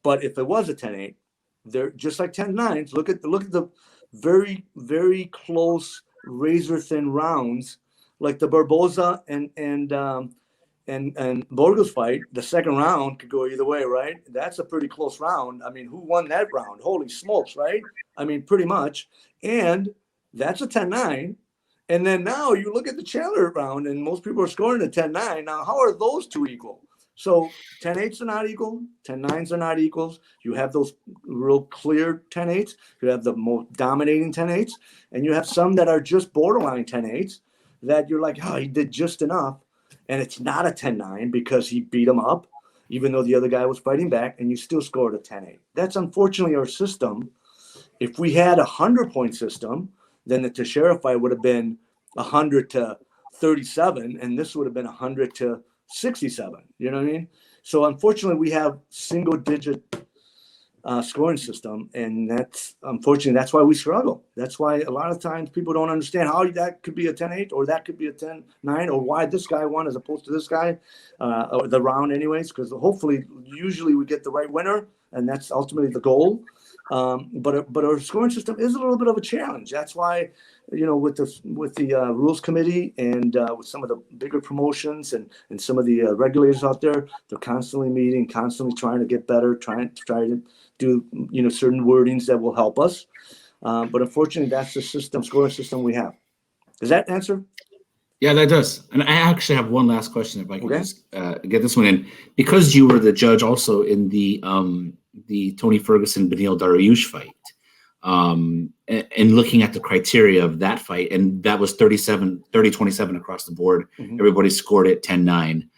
but if it was a 10-8, they're just like 10-9s. Look at the very, very close, razor-thin rounds. Like the Barboza and Borges fight, the second round could go either way, right? That's a pretty close round. I mean, who won that round? Holy smokes, right? I mean, pretty much. And that's a 10-9. And then now you look at the Chandler round, and most people are scoring a 10-9. Now, how are those two equal? So 10-8s are not equal. 10-9s are not equals. You have those real clear 10-8s. You have the most dominating 10-8s. And you have some that are just borderline 10-8s. That you're like, oh, he did just enough. And it's not a 10-9 because he beat him up, even though the other guy was fighting back, and you still scored a 10-8. That's unfortunately our system. If we had a 100-point system, then the Teixeira fight would have been 100-37, and this would have been 100-67. You know what I mean? So unfortunately, we have single-digit scoring system, and that's why we struggle. That's why a lot of times people don't understand how that could be a 10-8 or that could be a 10-9, or why this guy won as opposed to this guy, or the round anyways, because hopefully usually we get the right winner, and that's ultimately the goal. But our scoring system is a little bit of a challenge. That's why, with the rules committee and with some of the bigger promotions and some of the regulators out there, they're constantly meeting, constantly trying to get better, trying to do certain wordings that will help us. But unfortunately, that's the scoring system we have. Does that answer? Yeah, that does. And I actually have one last question, if I can just get this one in, because you were the judge also in the Tony Ferguson Beneil Dariush fight, and looking at the criteria of that fight, and that was 30-27 across the board. Mm-hmm. Everybody scored it 10-9.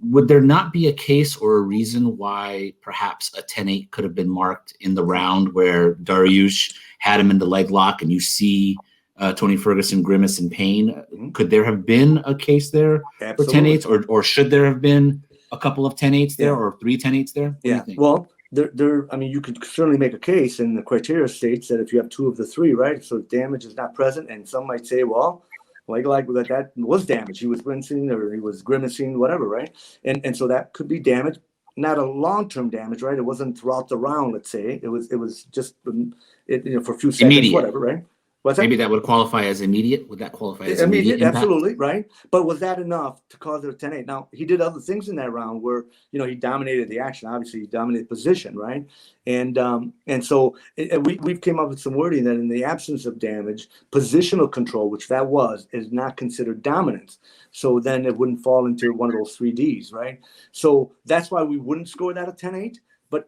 Would there not be a case or a reason why perhaps a 10-8 could have been marked in the round where Dariush had him in the leg lock and you see Tony Ferguson grimace in pain? Mm-hmm. Could there have been a case there for 10-8s, or should there have been a couple of 10-8s there, or 3 10-8s there? What do you think? Well, you could certainly make a case, and the criteria states that if you have 2 of the 3, right? So damage is not present, and some might say, well, like that was damage. He was wincing or he was grimacing, whatever, right? And so that could be damage, not a long-term damage, right? It wasn't throughout the round, let's say. It was just for a few seconds, immediate. Whatever, right? Maybe that would qualify as immediate. Would that qualify as immediate? Absolutely, right? But was that enough to cause it a 10-8? Now, he did other things in that round where, he dominated the action. Obviously, he dominated position, right? And so we've came up with some wording that in the absence of damage, positional control, which that was, is not considered dominance. So then it wouldn't fall into one of those 3Ds, right? So that's why we wouldn't score that a 10-8. But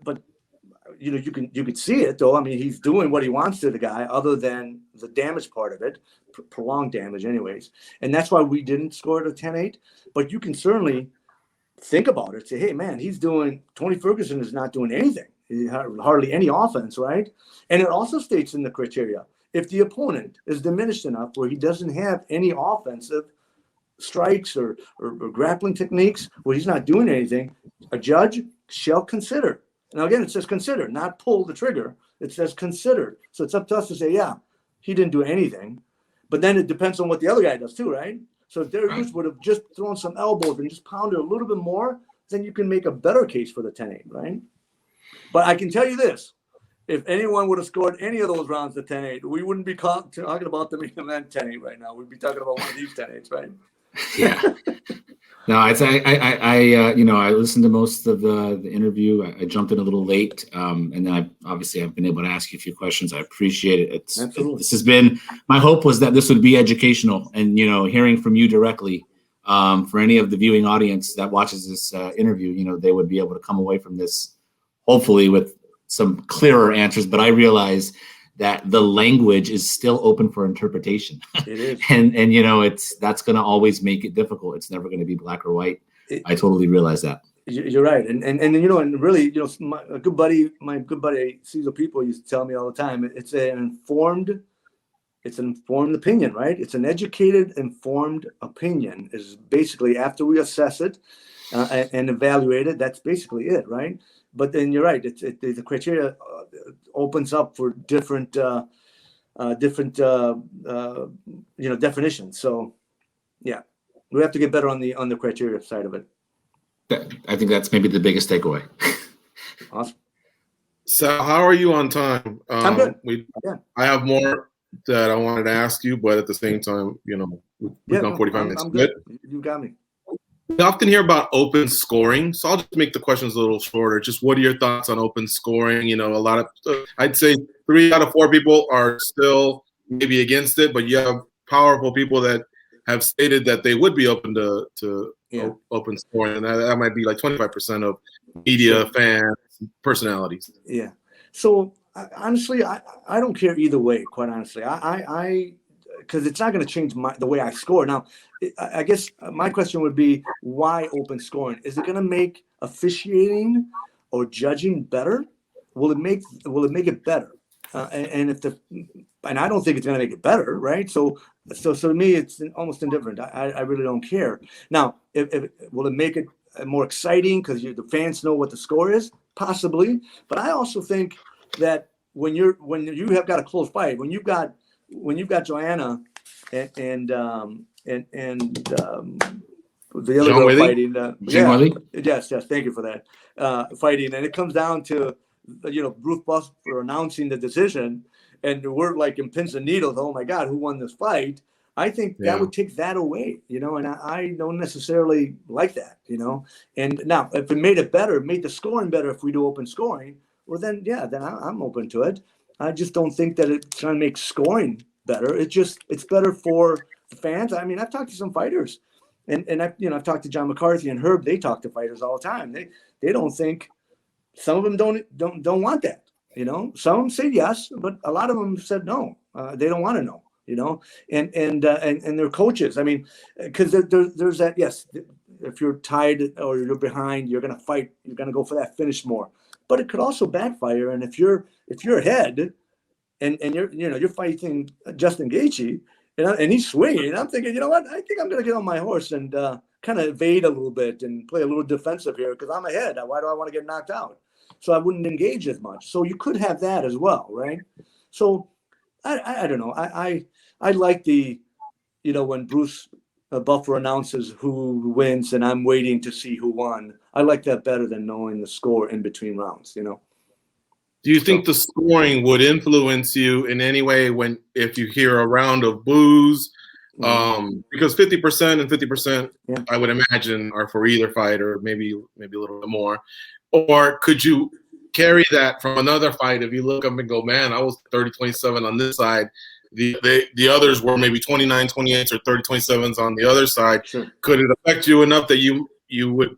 you could see it though. I mean, he's doing what he wants to the guy, other than the damage part of it, prolonged damage, anyways. And that's why we didn't score it a 10-8. But you can certainly think about it. Say, hey, man, Tony Ferguson is not doing anything. Hardly any offense, right? And it also states in the criteria, if the opponent is diminished enough where he doesn't have any offensive strikes or grappling techniques, where he's not doing anything, a judge shall consider. Now, again, it says consider, not pull the trigger. It says consider. So it's up to us to say, yeah, he didn't do anything. But then it depends on what the other guy does too, right? So if Dariush would have just thrown some elbows and just pounded a little bit more, then you can make a better case for the 10-8, right? But I can tell you this. If anyone would have scored any of those rounds at 10-8, we wouldn't be talking about them in 10-8 right now. We'd be talking about one of these 10-8s, right? Yeah. No, I listened to most of the interview. I jumped in a little late, and then I've been able to ask you a few questions. I appreciate it. This has been, my hope was that this would be educational, and hearing from you directly, for any of the viewing audience that watches this interview, they would be able to come away from this hopefully with some clearer answers. But I realize that the language is still open for interpretation. It is. and that's going to always make it difficult. It's never going to be black or white. I totally realize that. You're right. And really, my good buddy Cesar People used to tell me all the time, it's an informed opinion, right? It's an educated, informed opinion is basically, after we assess it and evaluate it, that's basically it, right? But then you're right. The criteria opens up for different definitions. So, yeah, we have to get better on the criteria side of it. I think that's maybe the biggest takeaway. Awesome. So, how are you on time? I'm good. I have more that I wanted to ask you, but at the same time, we've done 45 minutes. I'm good. You got me. We often hear about open scoring, so I'll just make the questions a little shorter. Just what are your thoughts on open scoring? A lot of, I'd say 3 out of 4 people are still maybe against it, but you have powerful people that have stated that they would be open to open scoring, and that might be like 25% of media, fans, personalities. Yeah. So honestly, I don't care either way. Quite honestly, I because it's not going to change the way I score. Now, I guess my question would be, why open scoring? Is it going to make officiating or judging better? Will it make it better? And I don't think it's going to make it better, right? So to me, it's almost indifferent. I really don't care. Now, will it make it more exciting because the fans know what the score is? Possibly, but I also think that when you have got a close fight, when you've got Joanna and the other girl fighting, yes, thank you for that, fighting, and it comes down to Bruce Buffer announcing the decision, and we're like in pins and needles. Oh my God, who won this fight? I think that would take that away, and I don't necessarily like that, And now, if it made it better, made the scoring better, if we do open scoring, well then I'm open to it. I just don't think that it's going to make scoring better. It's better for the fans. I mean, I've talked to some fighters, and I've talked to John McCarthy and Herb. They talk to fighters all the time. They don't think. Some of them don't want that. Some of them say yes, but a lot of them said no. They don't want to know. And their coaches. I mean, because there's that. Yes, if you're tied or you're behind, you're going to fight. You're going to go for that finish more. But it could also backfire. And if you're ahead, and you're fighting Justin Gaethje, and he's swinging, I'm thinking, you know what? I think I'm going to get on my horse and kind of evade a little bit and play a little defensive here because I'm ahead. Why do I want to get knocked out? So I wouldn't engage as much. So you could have that as well, right? So I don't know. I like when Bruce Buffer announces who wins and I'm waiting to see who won. I like that better than knowing the score in between rounds, Do you think the scoring would influence you in any way if you hear a round of boos? Because 50% and 50%, I would imagine, are for either fight or maybe a little bit more. Or could you carry that from another fight if you look up and go, man, I was 30-27 on this side. The others were maybe 29-28 or 30-27s on the other side. Sure. Could it affect you enough that you would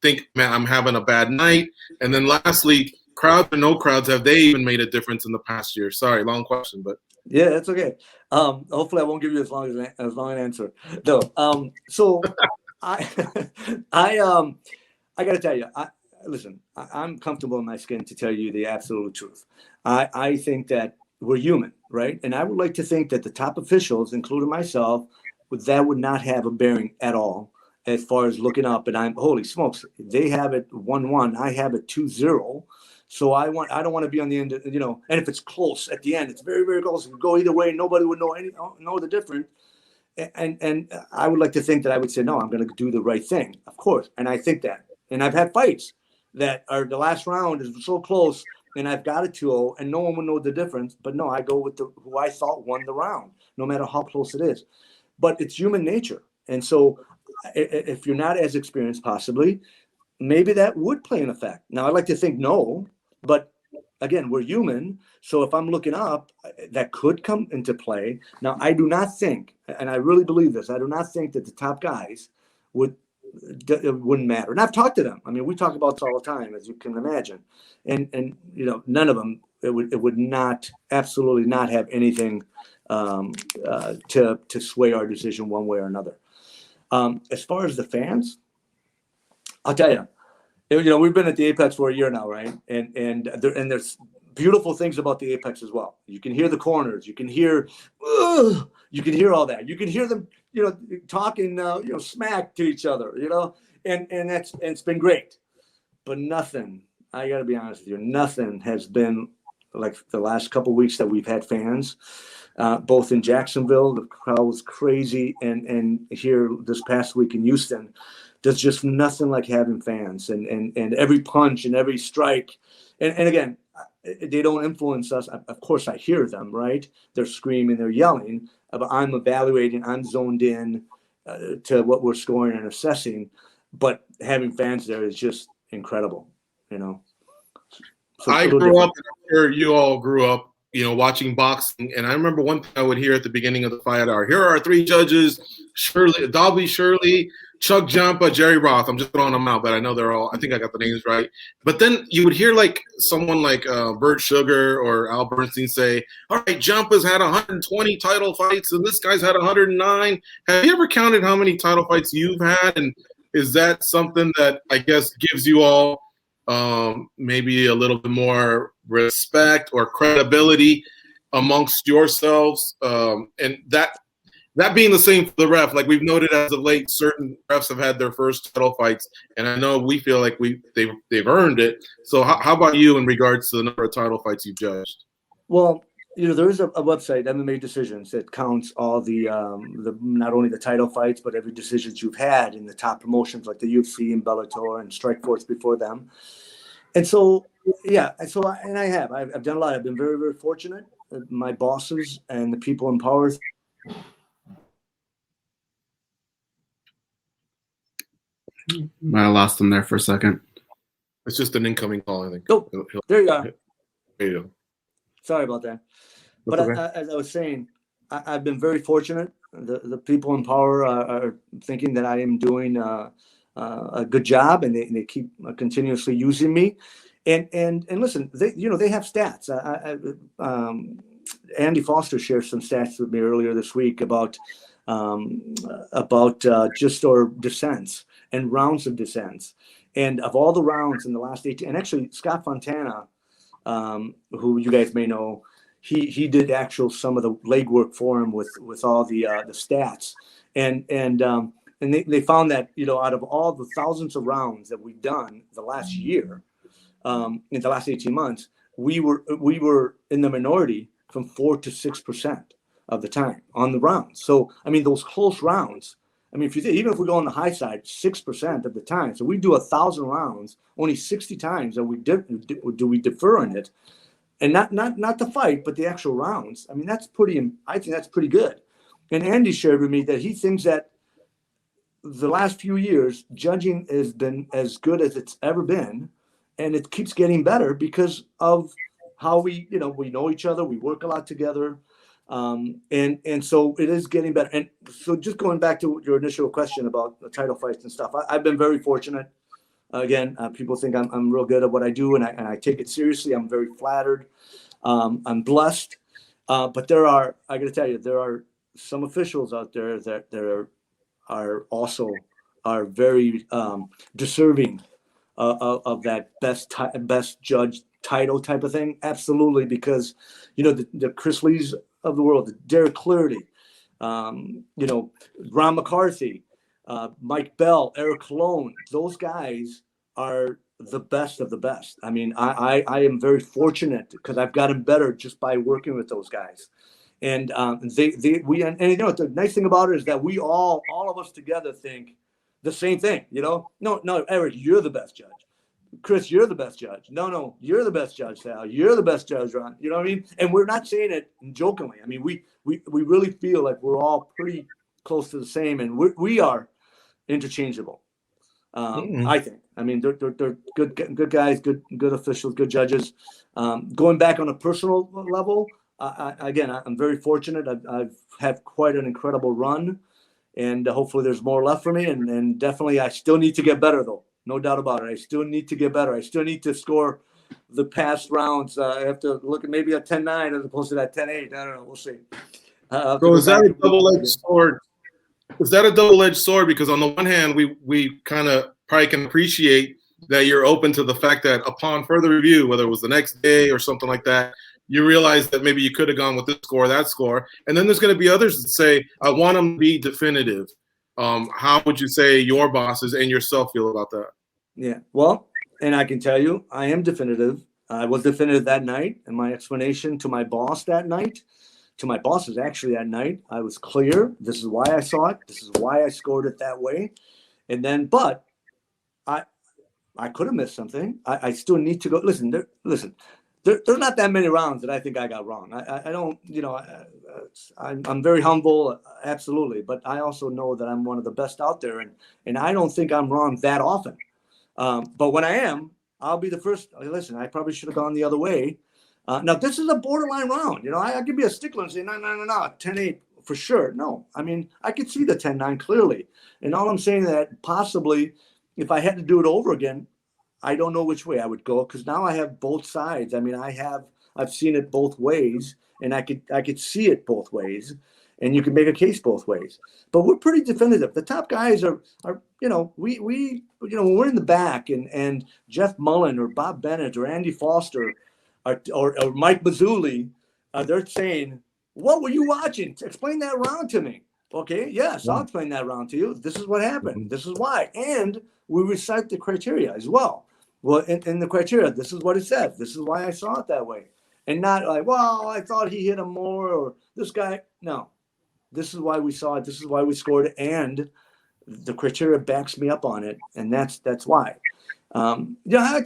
think, man, I'm having a bad night? And then lastly, crowds or no crowds, have they even made a difference in the past year? Sorry, long question, but yeah, that's okay. Hopefully I won't give you as long an answer. No. So I got to tell you, listen, I'm comfortable in my skin to tell you the absolute truth. I think that we're human, right? And I would like to think that the top officials, including myself, that would not have a bearing at all as far as looking up. And holy smokes, they have it 1-1, I have it 2-0. So I don't want to be on the end, and if it's close at the end, it's very, very close. It could go either way. Nobody would know the difference. And I would like to think that I would say, no, I'm going to do the right thing, of course. And I think that. And I've had fights that are the last round is so close, and I've got a 2-0, and no one would know the difference. But no, I go with who I thought won the round, no matter how close it is. But it's human nature. And so if you're not as experienced, possibly, maybe that would play an effect. Now, I'd like to think no, but again, we're human. So if I'm looking up, that could come into play. Now, I do not think, and I really believe this, I do not think that the top guys it wouldn't matter. And I've talked to them. I mean, we talk about this all the time, as you can imagine. And none of them, it would not, absolutely not have anything to sway our decision one way or another. As far as the fans, I'll tell you, we've been at the Apex for a year now, right? And there's beautiful things about the Apex as well. You can hear the corners. You can hear all that. You can hear them, talking, smack to each other, and it's been great. But nothing, I got to be honest with you, nothing has been like the last couple of weeks that we've had fans, both in Jacksonville, the crowd was crazy, and here this past week in Houston. There's just nothing like having fans and every punch and every strike. And again, they don't influence us. Of course, I hear them, right? They're screaming, they're yelling, but I'm evaluating, I'm zoned in to what we're scoring and assessing. But having fans there is just incredible, So I grew up, and I'm sure you all grew up, watching boxing. And I remember one thing I would hear at the beginning of the fight hour. Here are our three judges, Dobby Shirley, Chuck Jampa, Jerry Roth. I'm just throwing them out, but I know they're all, I think I got the names right. But then you would hear like someone like Bert Sugar or Al Bernstein say, all right, Jampa's had 120 title fights and this guy's had 109. Have you ever counted how many title fights you've had? And is that something that I guess gives you all maybe a little bit more respect or credibility amongst yourselves? And that being the same for the ref, like we've noted as of late, certain refs have had their first title fights, and I know we feel like they've earned it. So how about you in regards to the number of title fights you've judged? Well, there is a website, MMA Decisions, that counts all the not only the title fights, but every decisions you've had in the top promotions like the UFC and Bellator and Strikeforce before them. And so, yeah, I've done a lot. I've been very, very fortunate. My bosses and the people in power. I lost him there for a second. It's just an incoming call, I think. Oh, there you are. There you go. Sorry about that. But okay. As I was saying, I've been very fortunate. The people in power are thinking that I am doing a good job, and they keep continuously using me. And listen, they have stats. Andy Foster shared some stats with me earlier this week about just our dissents and rounds of dissents. And of all the rounds in the last 18, and actually Scott Fontana, who you guys may know, he did some of the legwork for him with all the stats, and they found that out of all the thousands of rounds that we've done the last year, in the last 18 months, we were in the minority from 4% to 6% of the time on the rounds. So I mean, those close rounds. I mean, even if we go on the high side, 6% of the time. So we do 1,000 rounds, only 60 times that do we defer in it, and not the fight, but the actual rounds. I mean, I think that's pretty good. And Andy shared with me that he thinks that the last few years judging has been as good as it's ever been, and it keeps getting better because of how we know each other, we work a lot together. And so it is getting better. And so just going back to your initial question about the title fights and stuff, I've been very fortunate. Again, people think I'm real good at what I do, and I take it seriously. I'm very flattered. I'm blessed. But I got to tell you, there are some officials out there that are also very deserving of that best judge title type of thing. Absolutely, because the Chris Lees of the world, Derek Clarity, Ron McCarthy, Mike Bell, Eric Colon, those guys are the best of the best. I mean, I am very fortunate because I've gotten better just by working with those guys. And the nice thing about it is that we all of us together think the same thing. No, Eric, you're the best judge. Chris, you're the best judge. No, you're the best judge, Sal. You're the best judge, Ron. You know what I mean? And we're not saying it jokingly. I mean, we really feel like we're all pretty close to the same, and we are interchangeable. I think. I mean, they're good guys, good officials, good judges. Going back on a personal level, I'm very fortunate. I've had quite an incredible run, and hopefully there's more left for me. And definitely, I still need to get better, though. No doubt about it. I still need to get better. I still need to score the past rounds. I have to look at maybe a 10-9 as opposed to that 10-8. I don't know. We'll see. So is that a double-edged sword? Is that a double-edged sword? Because on the one hand, we kind of probably can appreciate that you're open to the fact that upon further review, whether it was the next day or something like that, you realize that maybe you could have gone with this score or that score. And then there's going to be others that say, I want them to be definitive. How would you say your bosses and yourself feel about that? Yeah, well, and I can tell you, I am definitive. I was definitive that night, and my explanation to my boss that night, to my bosses actually that night, I was clear. This is why I saw it. This is why I scored it that way. And then, but I could have missed something. I still need to go. Listen, there's not that many rounds that I think I got wrong. I don't, I'm very humble, absolutely. But I also know that I'm one of the best out there, and I don't think I'm wrong that often. But when I am, I'll be the first. Listen, I probably should have gone the other way. Now, this is a borderline round. I could be a stickler and say, no, 10-8 for sure. No, I mean, I could see the 10-9 clearly. And all I'm saying that possibly if I had to do it over again, I don't know which way I would go because now I have both sides. I mean, I've seen it both ways, and I could see it both ways, and you can make a case both ways. But we're pretty definitive. The top guys are when we're in the back and Jeff Mullen or Bob Bennett or Andy Foster or Mike Mazzulli, they're saying, what were you watching? Explain that round to me. Okay, yes, I'll explain that round to you. This is what happened. This is why. And we recite the criteria as well. Well, in the criteria, this is what it says. This is why I saw it that way. And not like, well, I thought he hit him more or this guy. No, this is why we saw it. This is why we scored it. And the criteria backs me up on it. And that's why. I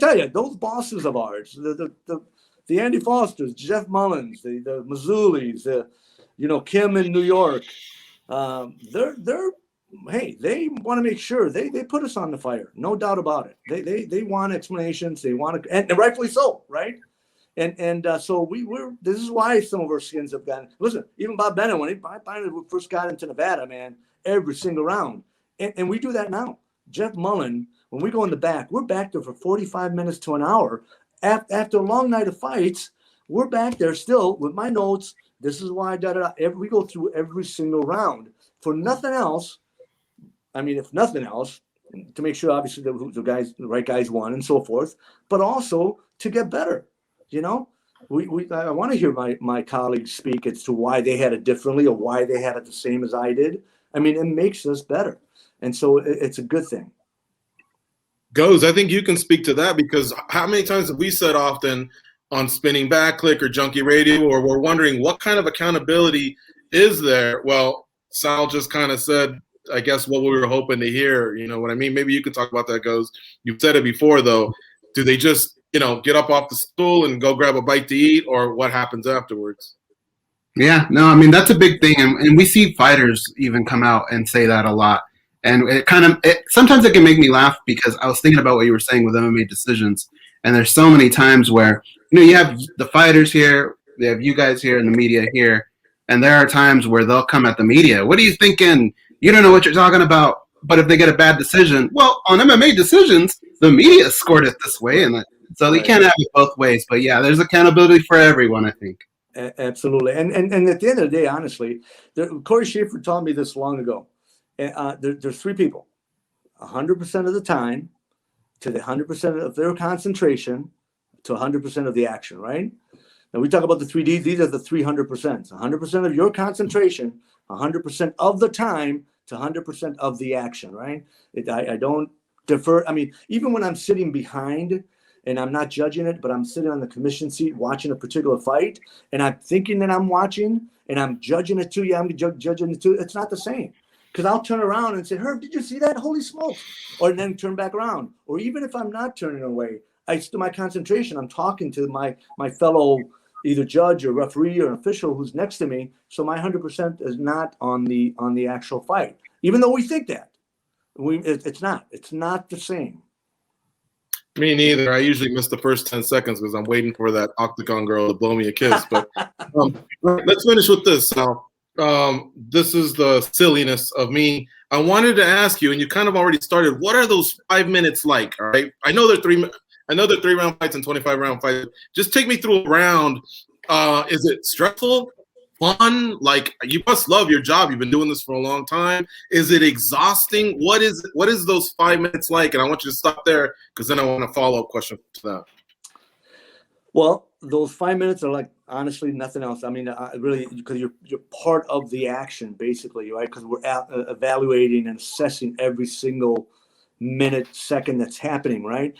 tell you, those bosses of ours, the Andy Fosters, Jeff Mullins, the Mazzulis, Kim in New York, they want to make sure they put us on the fire, no doubt about it. They want explanations, they want to, and rightfully so, right? And so this is why some of our skins have gotten. Listen, even Bob Bennett when he first got into Nevada, man, every single round, and we do that now. Jeff Mullen, when we go in the back, we're back there for 45 minutes to an hour. After a long night of fights, we're back there still with my notes. This is why we go through every single round for nothing else. I mean, if nothing else, to make sure obviously the right guys won and so forth, but also to get better. I want to hear my colleagues speak as to why they had it differently or why they had it the same as I did. I mean, it makes us better, and so it's a good thing. Goze, I think you can speak to that because how many times have we said often on Spinning Back Click or Junkie Radio, or we're wondering what kind of accountability is there? Well, Sal just kind of said, I guess, what we were hoping to hear. You know what I mean? Maybe you could talk about that, Goze. You've said it before, though. Do they just, get up off the stool and go grab a bite to eat, or what happens afterwards? Yeah, no, I mean, that's a big thing. And we see fighters even come out and say that a lot. And sometimes it can make me laugh because I was thinking about what you were saying with MMA decisions. And there's so many times where, you have the fighters here, they have you guys here and the media here. And there are times where they'll come at the media. What are you thinking? You don't know what you're talking about. But if they get a bad decision, well, on MMA decisions, the media scored it this way. And so they can't have it both ways. But yeah, there's accountability for everyone, I think. Absolutely. And at the end of the day, honestly, Corey Schaefer taught me this long ago. There's three people, 100% of the time to the 100% of their concentration to 100% of the action, right? Now we talk about the 3Ds. These are the 300%. 100% of your concentration, 100% of the time to 100% of the action, right? I don't defer. I mean, even when I'm sitting behind and I'm not judging it, but I'm sitting on the commission seat watching a particular fight and I'm thinking that I'm watching and I'm judging it too. Yeah, I'm judging it too. It's not the same. Because I'll turn around and say, Herb, did you see that? Holy smokes. Or then turn back around. Or even if I'm not turning away, I still my concentration. I'm talking to my fellow either judge or referee or official who's next to me. So my 100% is not on the actual fight, even though we think that. It's not the same. Me neither. I usually miss the first 10 seconds because I'm waiting for that octagon girl to blow me a kiss. But let's finish with this, Sal. This is the silliness of me. I wanted to ask you, and you kind of already started. What are those 5 minutes like? All right, I know they're 3-round fights and 25-round fights. Just take me through a round. Is it stressful? Fun? Like, you must love your job. You've been doing this for a long time. Is it exhausting? What is those 5 minutes like? And I want you to stop there because then I want a follow-up question to that. Well, those 5 minutes are like, honestly, nothing else. I mean, really, because you're part of the action, basically, right? Because we're evaluating and assessing every single minute, second that's happening, right?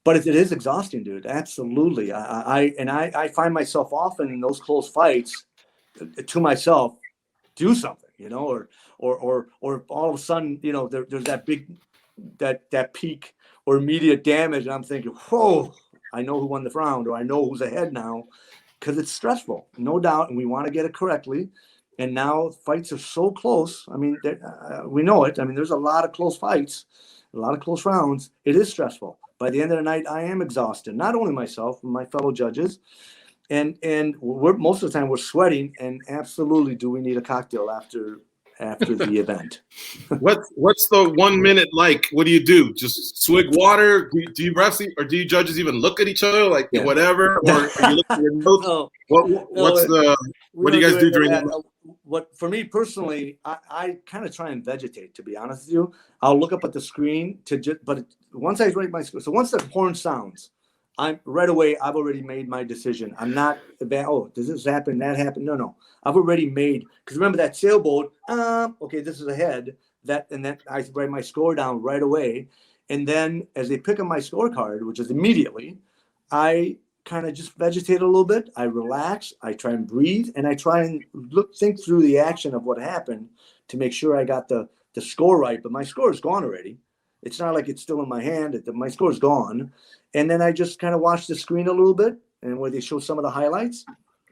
But it is exhausting, dude. Absolutely. I find myself often in those close fights to myself, do something, you know, or all of a sudden, you know, there's that big, that peak or immediate damage. And I'm thinking, whoa, I know who won the round, or I know who's ahead now, because it's stressful, no doubt. And we want to get it correctly. And now fights are so close. I mean, we know it. I mean, there's a lot of close fights, a lot of close rounds. It is stressful. By the end of the night, I am exhausted, not only myself, but my fellow judges. And we're most of the time we're sweating, and absolutely, do we need a cocktail after the event? What's the 1 minute like? What do you do? Just swig water? Do you refs or do you judges even look at each other like whatever? Or are you looking at your notes? No, what do you guys do during that? What for me personally, I kind of try and vegetate. To be honest with you, I'll look up at the screen but once I write my score, so once the horn sounds, I'm right away. I've already made my decision. I'm not does this happen? That happened? No. I've already made, because remember that sailboat. Okay, this is ahead. And then I write my score down right away. And then as they pick up my scorecard, which is immediately, I kind of just vegetate a little bit. I relax. I try and breathe, and I try and think through the action of what happened to make sure I got the score right. But my score is gone already. It's not like it's still in my hand. My score is gone. And then I just kind of watch the screen a little bit, and where they show some of the highlights,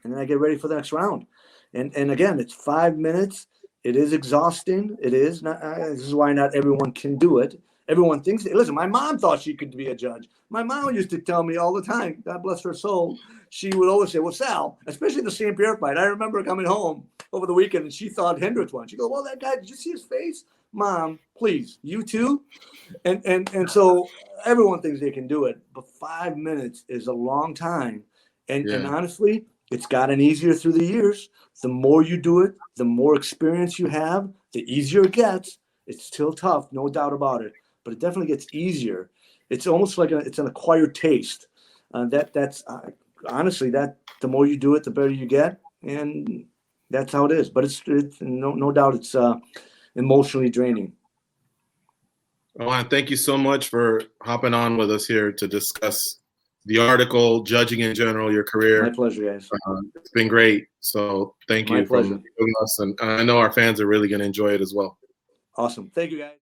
and then I get ready for the next round. And again, it's 5 minutes. It is exhausting. It is not. This is why not everyone can do it. Everyone thinks. Listen, my mom thought she could be a judge. My mom used to tell me all the time, God bless her soul, she would always say, well, Sal, especially the St. Pierre fight. I remember coming home over the weekend, and she thought Hendricks won. She goes, well, that guy, did you see his face? Mom, please, you too? And so everyone thinks they can do it, but 5 minutes is a long time. And honestly, it's gotten easier through the years. The more you do it, the more experience you have, the easier it gets. It's still tough, no doubt about it, but it definitely gets easier. It's almost like it's an acquired taste. That's honestly, that the more you do it, the better you get, and that's how it is. But it's no doubt it's emotionally draining. I want to thank you so much for hopping on with us here to discuss the article, judging in general, your career. My pleasure, guys. It's been great. So thank you for doing us. And I know our fans are really going to enjoy it as well. Awesome. Thank you, guys.